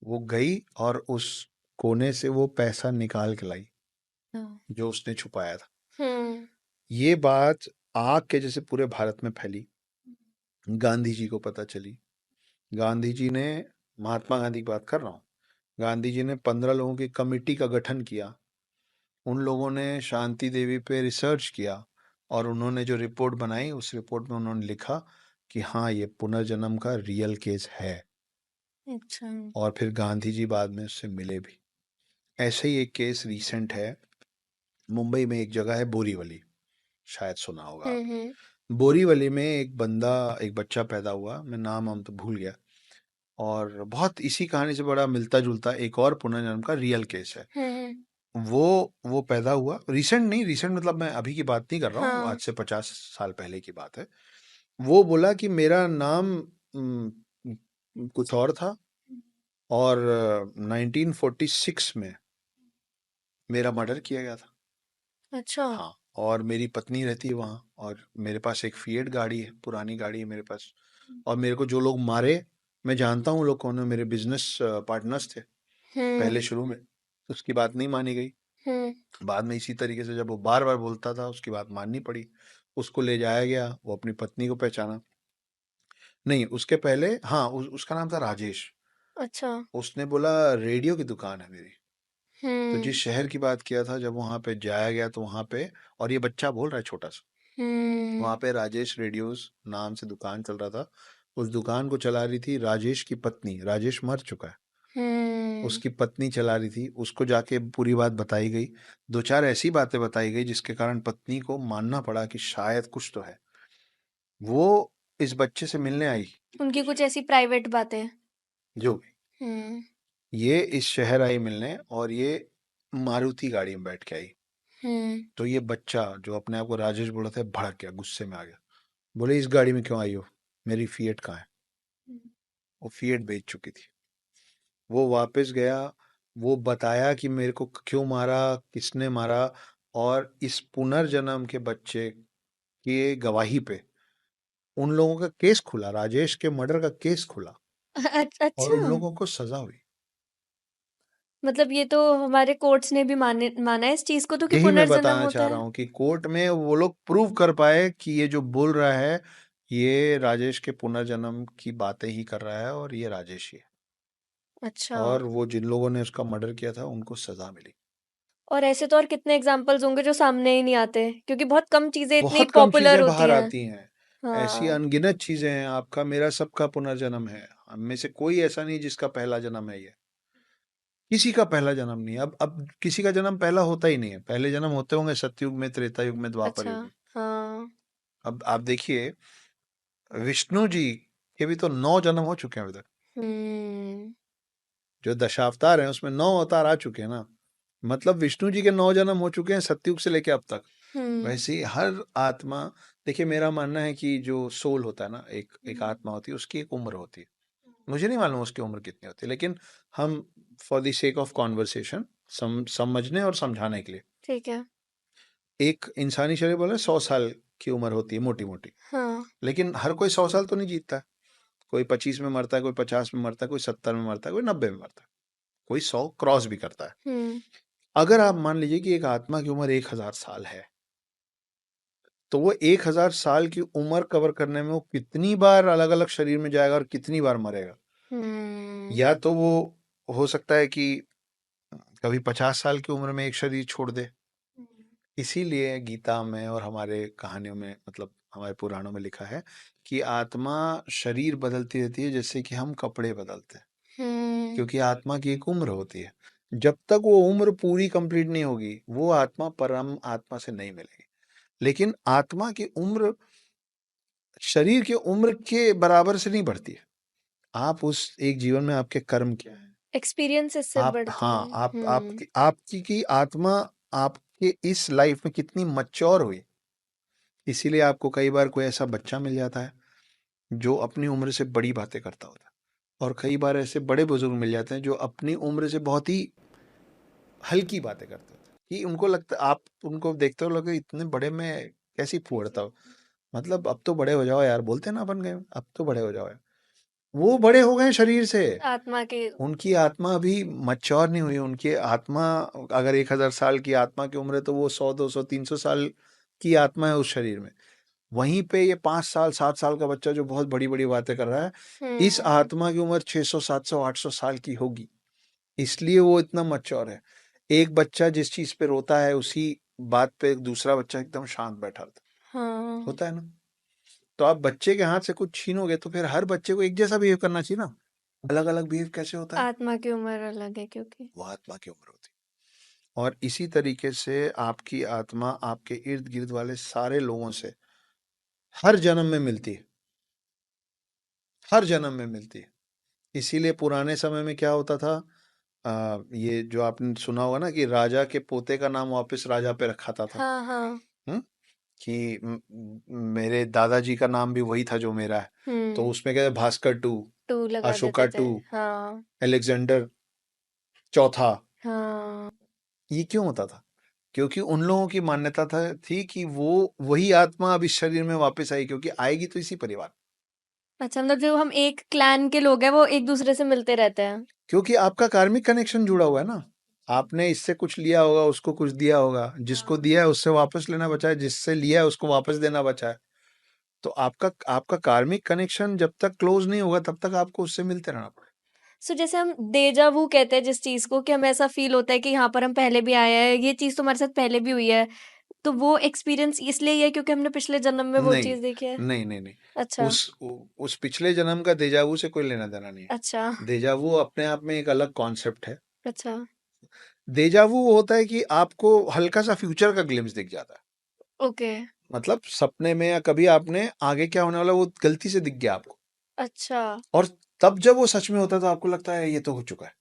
Speaker 1: वो गई और उस कोने से वो पैसा निकाल के लाई जो उसने छुपाया था।
Speaker 2: हम्म।
Speaker 1: ये बात आग के जैसे पूरे भारत में फैली। गांधी जी को पता चली। गांधी जी ने, महात्मा गांधी की बात कर रहा हूँ, गांधी जी ने 15 लोगों की कमेटी का गठन किया। उन लोगों ने शांति देवी पे रिसर्च किया और उन्होंने जो रिपोर्ट बनाई उस रिपोर्ट में उन्होंने लिखा कि हाँ ये पुनर्जन्म का रियल केस है।
Speaker 2: अच्छा।
Speaker 1: और फिर गांधी जी बाद में उससे मिले भी। ऐसे ही एक केस रिसेंट है, मुंबई में एक जगह है बोरीवली, शायद सुना होगा आप। बोरीवली में एक बच्चा पैदा हुआ, मैं नाम हम तो भूल गया, और बहुत इसी कहानी से बड़ा मिलता जुलता एक और पुनर्जन्म का रियल केस है। वो पैदा हुआ, रिसेंट नहीं, रिसेंट मतलब मैं अभी की बात नहीं कर रहा हूँ, आज से 50 साल पहले की बात है। वो बोला कि मेरा नाम कुछ और था और 1946 में मेरा मर्डर किया गया था।
Speaker 2: अच्छा।
Speaker 1: हाँ, और मेरी पत्नी रहती है वहाँ और मेरे पास एक फिएट गाड़ी है, पुरानी गाड़ी है मेरे पास। और मेरे को जो लोग मारे, मैं जानता हूँ लोग कौन है, मेरे बिजनेस पार्टनर्स थे पहले शुरू में। उसकी बात नहीं मानी गई। बाद में इसी तरीके से जब वो बार बार बोलता था उसकी बात माननी पड़ी। उसको ले जाया गया, वो अपनी पत्नी को पहचाना नहीं, उसके पहले हाँ उसका नाम था राजेश।
Speaker 2: अच्छा।
Speaker 1: उसने बोला रेडियो की दुकान है मेरी। तो जिस शहर की बात किया था, जब वहां पे जाया गया तो वहां पे, और ये बच्चा बोल रहा है छोटा सा, वहां पे राजेश रेडियोस नाम से दुकान चल रहा था। उस दुकान को चला रही थी राजेश की पत्नी, राजेश मर चुका है, उसकी पत्नी चला रही थी। उसको जाके पूरी बात बताई गई, दो चार ऐसी बातें बताई गई जिसके कारण पत्नी को मानना पड़ा कि शायद कुछ तो है। वो इस बच्चे से मिलने आई,
Speaker 2: उनकी कुछ ऐसी प्राइवेट बातें।
Speaker 1: जो भी, ये इस शहर आई मिलने और ये मारुति गाड़ी में बैठ के आई। तो ये बच्चा जो अपने आप को राजेश बोला था भड़क गया, गुस्से में आ गया, बोले इस गाड़ी में क्यों आई हो, मेरी फिएट कहाँ है। वो फिएट बेच चुकी थी। वो वापस गया, वो बताया कि मेरे को क्यों मारा, किसने मारा, और इस पुनर्जन्म के बच्चे की गवाही पे उन लोगों का केस खुला, राजेश के मर्डर का केस खुला और उन
Speaker 2: अच्छा।
Speaker 1: लोगों को सजा हुई।
Speaker 2: मतलब ये तो हमारे कोर्ट्स ने भी माना है इस चीज को तो कि
Speaker 1: यही मैं
Speaker 2: पुनर्जन्म
Speaker 1: बताना
Speaker 2: होता
Speaker 1: चाह रहा
Speaker 2: है।
Speaker 1: हूँ कि कोर्ट में वो लोग प्रूव कर पाए कि ये जो बोल रहा है ये राजेश के पुनर्जन्म की बातें ही कर रहा है और ये राजेश ही है।
Speaker 2: अच्छा।
Speaker 1: और वो जिन लोगों ने उसका मर्डर किया था उनको सजा मिली।
Speaker 2: और ऐसे तो और कितने एग्जाम्पल्स होंगे जो सामने ही नहीं आते क्योंकि बहुत कम चीजें इतनी
Speaker 1: बहुत कम
Speaker 2: पॉपुलर
Speaker 1: चीजें
Speaker 2: होती
Speaker 1: बाहर
Speaker 2: हैं।
Speaker 1: आती हैं, ऐसी
Speaker 2: हाँ।
Speaker 1: अनगिनत चीजें हैं। आपका मेरा सबका पुनर्जन्म है, हम में से कोई ऐसा नहीं जिसका पहला जन्म है। ये किसी का पहला जन्म नहीं है। अब किसी का जन्म पहला होता ही नहीं है। पहले जन्म होते होंगे सतयुग में, त्रेता युग में, द्वापर
Speaker 2: अच्छा।
Speaker 1: युग में।
Speaker 2: हाँ।
Speaker 1: अब आप देखिए, विष्णु जी के भी तो 9 जन्म हो चुके हैं अभी तक।
Speaker 2: हम्म।
Speaker 1: जो दशावतार हैं उसमें 9 अवतार आ चुके हैं ना, मतलब विष्णु जी के 9 जन्म हो चुके हैं सतयुग से लेके अब तक। वैसे ही हर आत्मा, देखिए मेरा मानना है कि जो सोल होता है ना, एक आत्मा होती है, उसकी एक उम्र होती है। मुझे नहीं मालूम उसकी उम्र कितनी होती है, लेकिन हम for the sake of conversation, समझने और समझाने के लिए,
Speaker 2: ठीक है।
Speaker 1: एक इंसानी शरीर बोले 100 साल की उम्र होती है मोटी मोटी।
Speaker 2: हाँ।
Speaker 1: लेकिन हर कोई 100 साल तो नहीं जीतता है। कोई 25 में मरता है, कोई 50 में मरता है, कोई 70 में मरता है, कोई 90 में मरता है, कोई 100 क्रॉस भी करता है। अगर आप मान लीजिए कि एक आत्मा की उम्र 1000 साल है, तो वो 1000 साल की उम्र कवर करने में वो कितनी बार अलग अलग शरीर में जाएगा और कितनी बार मरेगा। या तो वो हो सकता है कि कभी 50 साल की उम्र में एक शरीर छोड़ दे। इसीलिए गीता में और हमारे कहानियों में, मतलब हमारे पुराणों में लिखा है कि आत्मा शरीर बदलती रहती है जैसे कि हम कपड़े बदलते हैं, क्योंकि आत्मा की एक उम्र होती है। जब तक वो उम्र पूरी कंप्लीट नहीं होगी वो आत्मा परम आत्मा से नहीं मिलेगी। लेकिन आत्मा की उम्र शरीर की उम्र के बराबर से नहीं बढ़ती है। आप उस एक जीवन में आपके कर्म क्या है,
Speaker 2: एक्सपीरियंसेस से
Speaker 1: आप,
Speaker 2: बढ़ती
Speaker 1: हाँ,
Speaker 2: हैं।
Speaker 1: आप आपकी आपकी की आत्मा आपके इस लाइफ में कितनी मच्योर हुई, इसीलिए आपको कई बार कोई ऐसा बच्चा मिल जाता है जो अपनी उम्र से बड़ी बातें करता होता है, और कई बार ऐसे बड़े बुजुर्ग मिल जाते हैं जो अपनी उम्र से बहुत ही हल्की बातें करते होते हैं, कि उनको लगता, आप उनको देखते हो लोग इतने बड़े में कैसी फुहड़ता हो, मतलब अब तो बड़े हो जाओ यार, बोलते ना अपन गए, अब तो बड़े हो जाओ यार। वो बड़े हो गए शरीर से,
Speaker 2: आत्मा के।
Speaker 1: उनकी आत्मा अभी मच्योर नहीं हुई। उनकी आत्मा, अगर 1000 साल की आत्मा की उम्र है तो वो 100, 200, 300 साल की आत्मा है उस शरीर में। वहीं पे ये 5 साल 7 साल का बच्चा जो बहुत बड़ी बड़ी बातें कर रहा है, इस
Speaker 2: हम्म।
Speaker 1: आत्मा की उम्र 600, 700, 800 साल की होगी, इसलिए वो इतना मच्योर है। एक बच्चा जिस चीज पे रोता है उसी बात पे एक दूसरा बच्चा एकदम शांत बैठा रहता
Speaker 2: हाँ।
Speaker 1: होता है ना। तो आप बच्चे के हाथ से कुछ छीनोगे तो फिर हर बच्चे को एक जैसा बिहेव करना चाहिए ना, अलग अलग बिहेव कैसे होता है,
Speaker 2: आत्मा की उम्र अलग है क्योंकि।
Speaker 1: वो आत्मा की उम्र होती है। और इसी तरीके से आपकी आत्मा आपके इर्द गिर्द वाले सारे लोगों से हर जन्म में मिलती है, हर जन्म में मिलती है। इसीलिए पुराने समय में क्या होता था, ये जो आपने सुना होगा ना कि राजा के पोते का नाम वापस राजा पे रखाता था।
Speaker 2: हाँ हाँ।
Speaker 1: हम्म कि मेरे दादाजी का नाम भी वही था जो मेरा है, तो उसमें कहते भास्कर टू,
Speaker 2: टू लगा
Speaker 1: अशोका
Speaker 2: देते थे।
Speaker 1: टू,
Speaker 2: हाँ
Speaker 1: अलेक्जेंडर चौथा।
Speaker 2: हाँ।
Speaker 1: ये क्यों होता था? क्योंकि उन लोगों की मान्यता थी कि वो वही आत्मा अब इस शरीर में वापस आई, क्योंकि आएगी तो इसी परिवार,
Speaker 2: अच्छा, मतलब जो हम एक क्लैन के लोग हैं वो एक दूसरे से मिलते रहते हैं।
Speaker 1: क्योंकि आपका कार्मिक कनेक्शन जुड़ा हुआ है ना। आपने इससे कुछ लिया होगा, उसको कुछ दिया होगा, जिसको
Speaker 2: हाँ।
Speaker 1: दिया है उससे वापस लेना बचा है, जिससे लिया है उसको वापस देना बचा है। तो आपका आपका कार्मिक कनेक्शन जब तक क्लोज नहीं होगा तब तक आपको उससे मिलते रहना पड़ेगा।
Speaker 2: सो जैसे हम डेजा वू कहते हैं जिस चीज को, कि हमें ऐसा फील होता है कि यहाँ पर हम पहले भी आए हैं, ये चीज तो हमारे साथ पहले भी हुई है, तो वो एक्सपीरियंस इसलिए ही है क्योंकि हमने पिछले जन्म में वो
Speaker 1: नहीं
Speaker 2: चीज देखी है।
Speaker 1: नहीं नहीं नहीं,
Speaker 2: अच्छा।
Speaker 1: उस पिछले जन्म का देजावू से कोई लेना देना नहीं है।
Speaker 2: अच्छा।
Speaker 1: देजावू अपने आप में एक अलग कॉन्सेप्ट है।
Speaker 2: अच्छा।
Speaker 1: देजावू होता है कि आपको हल्का सा फ्यूचर का ग्लिम्स दिख जाता है,
Speaker 2: ओके।
Speaker 1: मतलब सपने में या कभी आपने आगे क्या होने वाला वो गलती से दिख गया आपको,
Speaker 2: अच्छा।
Speaker 1: और तब जब वो सच में होता है तो आपको लगता है ये तो हो चुका है,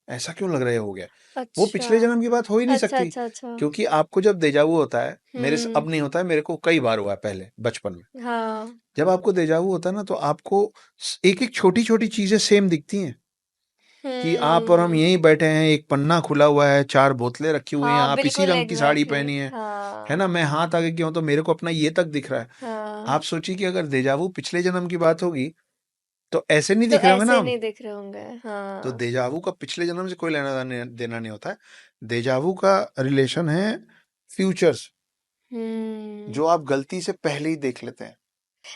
Speaker 1: ऐसा क्यों लग रहा है, हो गया। वो
Speaker 2: अच्छा।
Speaker 1: पिछले जन्म की बात हो ही नहीं
Speaker 2: अच्छा
Speaker 1: सकती,
Speaker 2: अच्छा अच्छा।
Speaker 1: क्योंकि आपको जब देजावू होता है, मेरे से
Speaker 2: हम्म।
Speaker 1: अब नहीं होता है, मेरे को कई बार हुआ है पहले बचपन में।
Speaker 2: हाँ।
Speaker 1: जब आपको देजावू होता है ना तो आपको एक एक छोटी छोटी चीजें सेम दिखती हैं, कि आप और हम
Speaker 2: हम्म।
Speaker 1: यहीं बैठे हैं, एक पन्ना खुला हुआ है, 4 बोतलें रखी हुई हैं,
Speaker 2: हाँ
Speaker 1: आप इसी
Speaker 2: बिल्कुल
Speaker 1: रंग की साड़ी
Speaker 2: एग्जैक्टली।
Speaker 1: पहनी है ना,
Speaker 2: हाँ।
Speaker 1: मैं हाथ आगे किया हूं तो मेरे को अपना ये तक दिख रहा है।
Speaker 2: हाँ।
Speaker 1: आप सोचिए कि अगर देजावू पिछले जन्म की बात होगी तो ऐसे नहीं
Speaker 2: तो
Speaker 1: दिख रहे होंगे ना
Speaker 2: ऐसे
Speaker 1: हम।
Speaker 2: नहीं दिख रहे होंगे।
Speaker 1: तो
Speaker 2: हाँ।
Speaker 1: देजावू का पिछले जन्म से कोई देना नहीं होता है। देजावू का रिलेशन है फ्यूचर से,
Speaker 2: हम्म।
Speaker 1: जो आप गलती से पहले ही देख लेते हैं।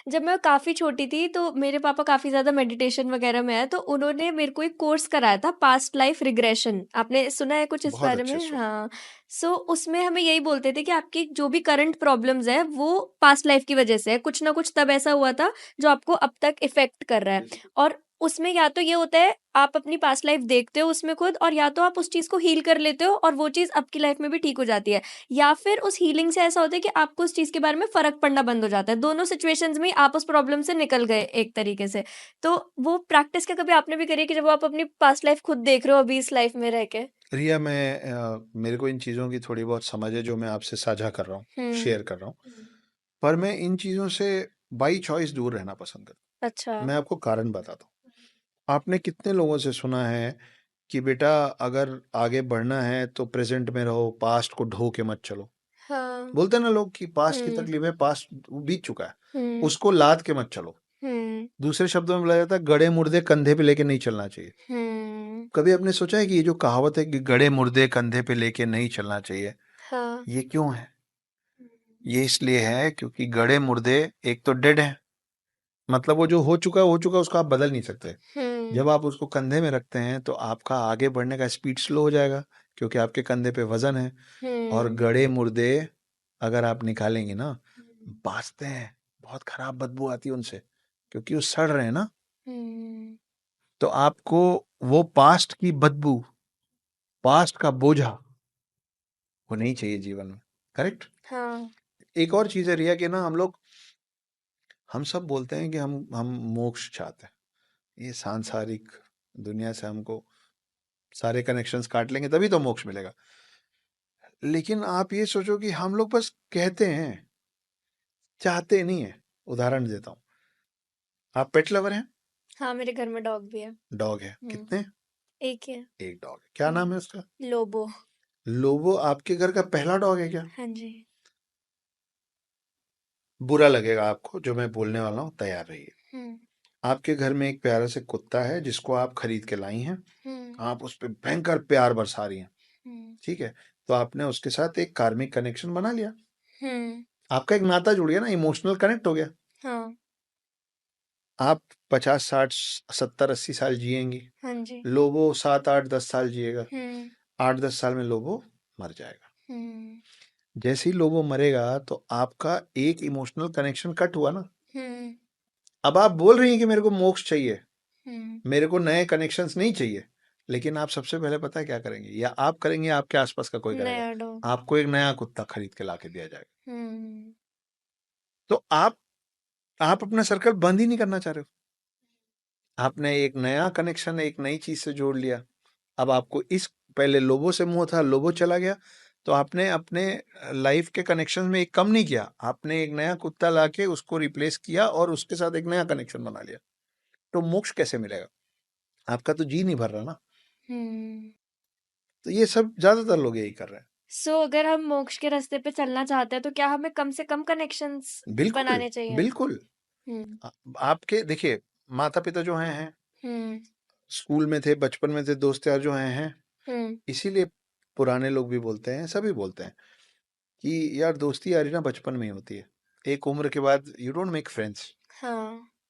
Speaker 2: जब मैं काफ़ी छोटी थी तो मेरे पापा काफ़ी ज़्यादा मेडिटेशन वगैरह में है, तो उन्होंने मेरे को एक कोर्स कराया था, पास्ट लाइफ रिग्रेशन। आपने सुना है कुछ इस
Speaker 1: बहुत
Speaker 2: बारे
Speaker 1: अच्छे
Speaker 2: में?
Speaker 1: सुना।
Speaker 2: हाँ। सो उसमें हमें यही बोलते थे कि आपकी जो भी करंट प्रॉब्लम्स है वो पास्ट लाइफ की वजह से है, कुछ ना कुछ तब ऐसा हुआ था जो आपको अब तक इफेक्ट कर रहा है। और उसमें या तो ये होता है आप अपनी पास्ट लाइफ देखते हो उसमें खुद, और या तो आप उस चीज़ को हील कर लेते हो और वो चीज़ आपकी लाइफ में भी ठीक हो जाती है, या फिर उस हीलिंग से ऐसा होता है कि आपको उस चीज़ के बारे में फ़र्क पड़ना बंद हो जाता है। दोनों सिचुएशंस में आप उस प्रॉब्लम से निकल गए एक तरीके से। तो वो प्रैक्टिस क्या कभी आपने भी करी है कि जब आप अपनी पास्ट लाइफ खुद देख रहे हो अभी इस लाइफ में रह के?
Speaker 1: रिया, मेरे को इन चीज़ों की थोड़ी बहुत समझ है जो मैं आपसे साझा कर रहा हूँ,
Speaker 2: हुँ।
Speaker 1: शेयर कर रहा हूँ, पर मैं इन चीज़ों से बाई चॉइस दूर रहना पसंद करता
Speaker 2: अच्छा।
Speaker 1: हूँ। मैं आपको कारण बताता हूँ। आपने कितने लोगों से सुना है कि बेटा अगर आगे बढ़ना है तो प्रेजेंट में रहो, पास्ट को ढो के मत चलो।
Speaker 2: हाँ।
Speaker 1: बोलते हैं ना लोग कि पास्ट की
Speaker 2: हुँ।
Speaker 1: तकलीफ है, पास्ट बीत चुका है,
Speaker 2: हुँ।
Speaker 1: उसको लाद के मत चलो।
Speaker 2: हुँ।
Speaker 1: दूसरे शब्दों में बोला जाता है गड़े मुर्दे कंधे पे लेके नहीं चलना चाहिए।
Speaker 2: हुँ।
Speaker 1: कभी आपने सोचा है कि ये जो कहावत है कि गड़े मुर्दे कंधे पे लेके नहीं चलना चाहिए,
Speaker 2: हाँ।
Speaker 1: ये क्यों है? ये इसलिए है क्योंकि गड़े मुर्दे एक तो डेड है, मतलब वो जो हो चुका है, उसको आप बदल नहीं सकते।
Speaker 2: हुँ।
Speaker 1: जब आप उसको कंधे में रखते हैं तो आपका आगे बढ़ने का स्पीड स्लो हो जाएगा, क्योंकि आपके कंधे पे वजन है। और
Speaker 2: हुँ।
Speaker 1: गड़े मुर्दे अगर आप निकालेंगे ना, बाँचते हैं, बहुत खराब बदबू आती है उनसे, क्योंकि वो सड़ रहे हैं ना।
Speaker 2: हुँ।
Speaker 1: तो आपको वो पास्ट की बदबू, पास्ट का बोझा, वो नहीं चाहिए जीवन में। करेक्ट?
Speaker 2: हाँ।
Speaker 1: एक और चीज़ है रिया कि ना हम सब बोलते हैं कि हम मोक्ष चाहते हैं, ये सांसारिक दुनिया से हमको सारे कनेक्शंस काट लेंगे तभी तो मोक्ष मिलेगा। लेकिन आप ये सोचो कि हम लोग बस कहते हैं चाहते नहीं है। उदाहरण देता हूँ, आप पेट लवर हैं?
Speaker 2: हाँ, मेरे घर में डॉग भी है।
Speaker 1: डॉग है, कितने?
Speaker 2: एक ही है।
Speaker 1: एक डॉग है। क्या नाम है उसका?
Speaker 2: लोबो।
Speaker 1: लोबो आपके घर का पहला डॉग है क्या?
Speaker 2: हाँ जी।
Speaker 1: बुरा लगेगा आपको जो मैं बोलने वाला हूँ, तैयार रहिए। आपके घर में एक प्यारा से कुत्ता है जिसको आप खरीद के लाई हैं, आप उस पर भयंकर प्यार बरसा रही हैं, ठीक है? तो आपने उसके साथ एक कार्मिक कनेक्शन बना लिया, आपका एक नाता जुड़ गया ना, इमोशनल कनेक्ट हो गया।
Speaker 2: हाँ।
Speaker 1: आप 50 60 70 80 साल जिएंगी,
Speaker 2: हाँ जी।
Speaker 1: लोबो 7 8 10 साल जिएगा, 8 10 साल में लोबो मर जाएगा। जैसे ही लोबो मरेगा तो आपका एक इमोशनल कनेक्शन कट हुआ ना। अब आप बोल रही हैं कि मेरे को मोक्ष चाहिए, मेरे को नए कनेक्शंस नहीं चाहिए, लेकिन आप सबसे पहले पता है क्या करेंगे, या आप करेंगे, आपके आसपास का कोई
Speaker 2: नया
Speaker 1: करेगा,
Speaker 2: डॉग।
Speaker 1: आपको एक नया कुत्ता खरीद के लाके दिया जाएगा। तो आप अपना सर्कल बंद ही नहीं करना चाह रहे हो, आपने एक नया कनेक्शन एक नई चीज से जोड़ लिया। अब आपको इस पहले लोबो से मुंह था, लोबो चला गया, तो आपने अपने लाइफ के कनेक्शन में एक कम नहीं किया, आपने एक नया कुत्ता लाके उसको रिप्लेस किया और उसके साथ एक नया कनेक्शन बना लिया। तो मोक्ष कैसे मिलेगा? आपका तो जी नहीं भर रहा ना। तो ये सब ज्यादातर लोग यही कर रहे हैं।
Speaker 2: सो अगर हम मोक्ष के रास्ते पे चलना चाहते हैं तो क्या हमें कम से कम कनेक्शंस
Speaker 1: बिल्कुल
Speaker 2: बनाने चाहिए?
Speaker 1: बिल्कुल। आपके देखिए, माता पिता जो हैं स्कूल में थे, बचपन में थे, दोस्त यार जो हैं, इसीलिए पुराने लोग भी बोलते हैं, सभी बोलते हैं कि यार दोस्ती यारी ना बचपन में ही होती है, एक उम्र के बाद you don't make friends,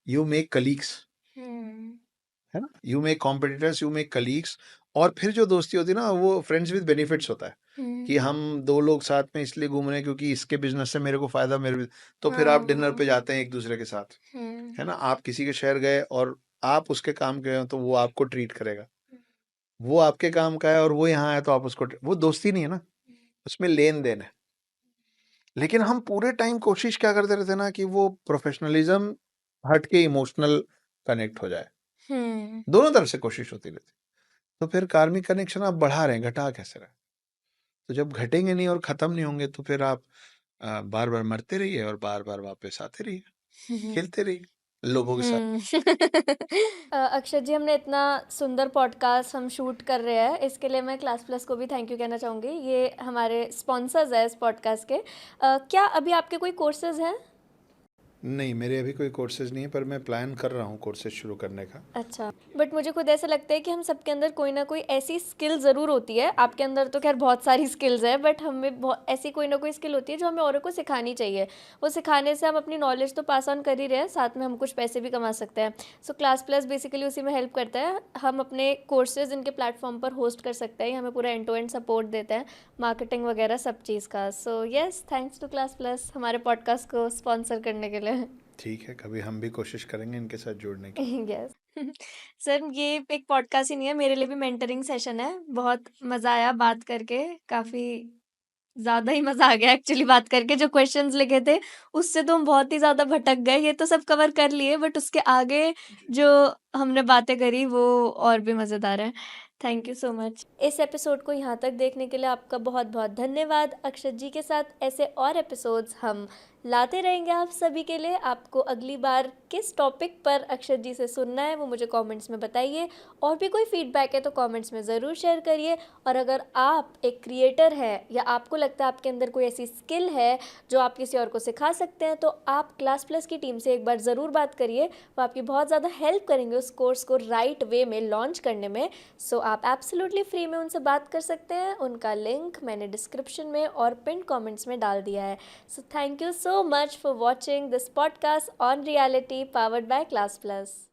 Speaker 1: you make colleagues, है ना? You make competitors, you make colleagues. और फिर जो दोस्ती होती है ना, वो फ्रेंड्स विद बेनिफिट्स होता है कि हम दो लोग साथ में इसलिए घूम रहे हैं क्योंकि इसके बिजनेस से मेरे को फायदा, मेरे तो फिर आप डिनर पे जाते हैं एक दूसरे के साथ, है ना? आप किसी के शहर गए और आप उसके काम गए हो तो वो आपको ट्रीट करेगा, वो आपके काम का है और वो यहाँ है तो आप उसको, वो दोस्ती नहीं है ना, उसमें लेन देन है। लेकिन हम पूरे टाइम कोशिश क्या करते रहते हैं ना कि वो प्रोफेशनलिज्म हट के इमोशनल कनेक्ट हो जाए, दोनों तरफ से कोशिश होती रहती। तो फिर कार्मिक कनेक्शन आप बढ़ा रहे हैं, घटा कैसे रहे? तो जब घटेंगे नहीं और खत्म नहीं होंगे तो फिर आप बार बार मरते रहिए और बार बार वापस आते रहिए, खेलते रहिए लोगों के साथ।
Speaker 2: अक्षत जी, हमने इतना सुंदर पॉडकास्ट हम शूट कर रहे हैं, इसके लिए मैं क्लास प्लस को भी थैंक यू कहना चाहूँगी। ये हमारे स्पॉन्सर्स है इस पॉडकास्ट के। क्या अभी आपके कोई कोर्सेज हैं?
Speaker 1: नहीं, मेरे अभी कोई कोर्सेज नहीं है, पर मैं प्लान कर रहा हूँ कोर्सेज शुरू करने का।
Speaker 2: अच्छा, बट मुझे खुद ऐसा लगता है कि हम सबके अंदर कोई ना कोई ऐसी स्किल ज़रूर होती है। आपके अंदर तो खैर बहुत सारी स्किल्स है, बट हमें ऐसी कोई ना कोई स्किल होती है जो हमें औरों को सिखानी चाहिए। वो सिखाने से हम अपनी नॉलेज तो पास ऑन कर ही रहे हैं, साथ में हम कुछ पैसे भी कमा सकते हैं। सो क्लास प्लस बेसिकली उसी में हेल्प करता है। हम अपने कोर्सेज इनके प्लेटफॉर्म पर होस्ट कर सकते हैं, हमें पूरा एंड टू एंड सपोर्ट देते हैं, मार्केटिंग वगैरह सब चीज़ का। So yes, thanks to Class Plus हमारे पॉडकास्ट को स्पॉन्सर करने के लिए।
Speaker 1: ठीक है, कभी हम भी कोशिश करेंगे इनके साथ जुड़ने की।
Speaker 2: यस। सर, ये एक पॉडकास्ट ही नहीं है, मेरे लिए भी मेंटरिंग सेशन है। बहुत मज़ा आया बात करके, काफ़ी ज़्यादा ही मज़ा आ गया एक्चुअली बात करके। जो क्वेश्चंस लिखे थे उससे तो हम बहुत ही ज़्यादा भटक गए, ये तो सब कवर कर लिए, बट उसके आगे जो हमने बातें करी वो और भी मज़ेदार है। Thank you so much. इस एपिसोड को यहाँ तक देखने के लिए आपका बहुत बहुत धन्यवाद। अक्षत जी के साथ ऐसे और एपिसोड्स हम लाते रहेंगे आप सभी के लिए। आपको अगली बार किस टॉपिक पर अक्षत जी से सुनना है वो मुझे कमेंट्स में बताइए, और भी कोई फीडबैक है तो कमेंट्स में ज़रूर शेयर करिए। और अगर आप एक क्रिएटर हैं या आपको लगता है आपके अंदर कोई ऐसी स्किल है जो आप किसी और को सिखा सकते हैं, तो आप क्लास प्लस की टीम से एक बार ज़रूर बात करिए, वो आपकी बहुत ज़्यादा हेल्प करेंगे उस कोर्स को राइट वे में लॉन्च करने में। सो आप एब्सोल्युटली फ्री में उनसे बात कर सकते हैं। उनका लिंक मैंने डिस्क्रिप्शन में और पिन कमेंट्स में डाल दिया है। So thank you so much for watching this podcast on reality powered by Class Plus.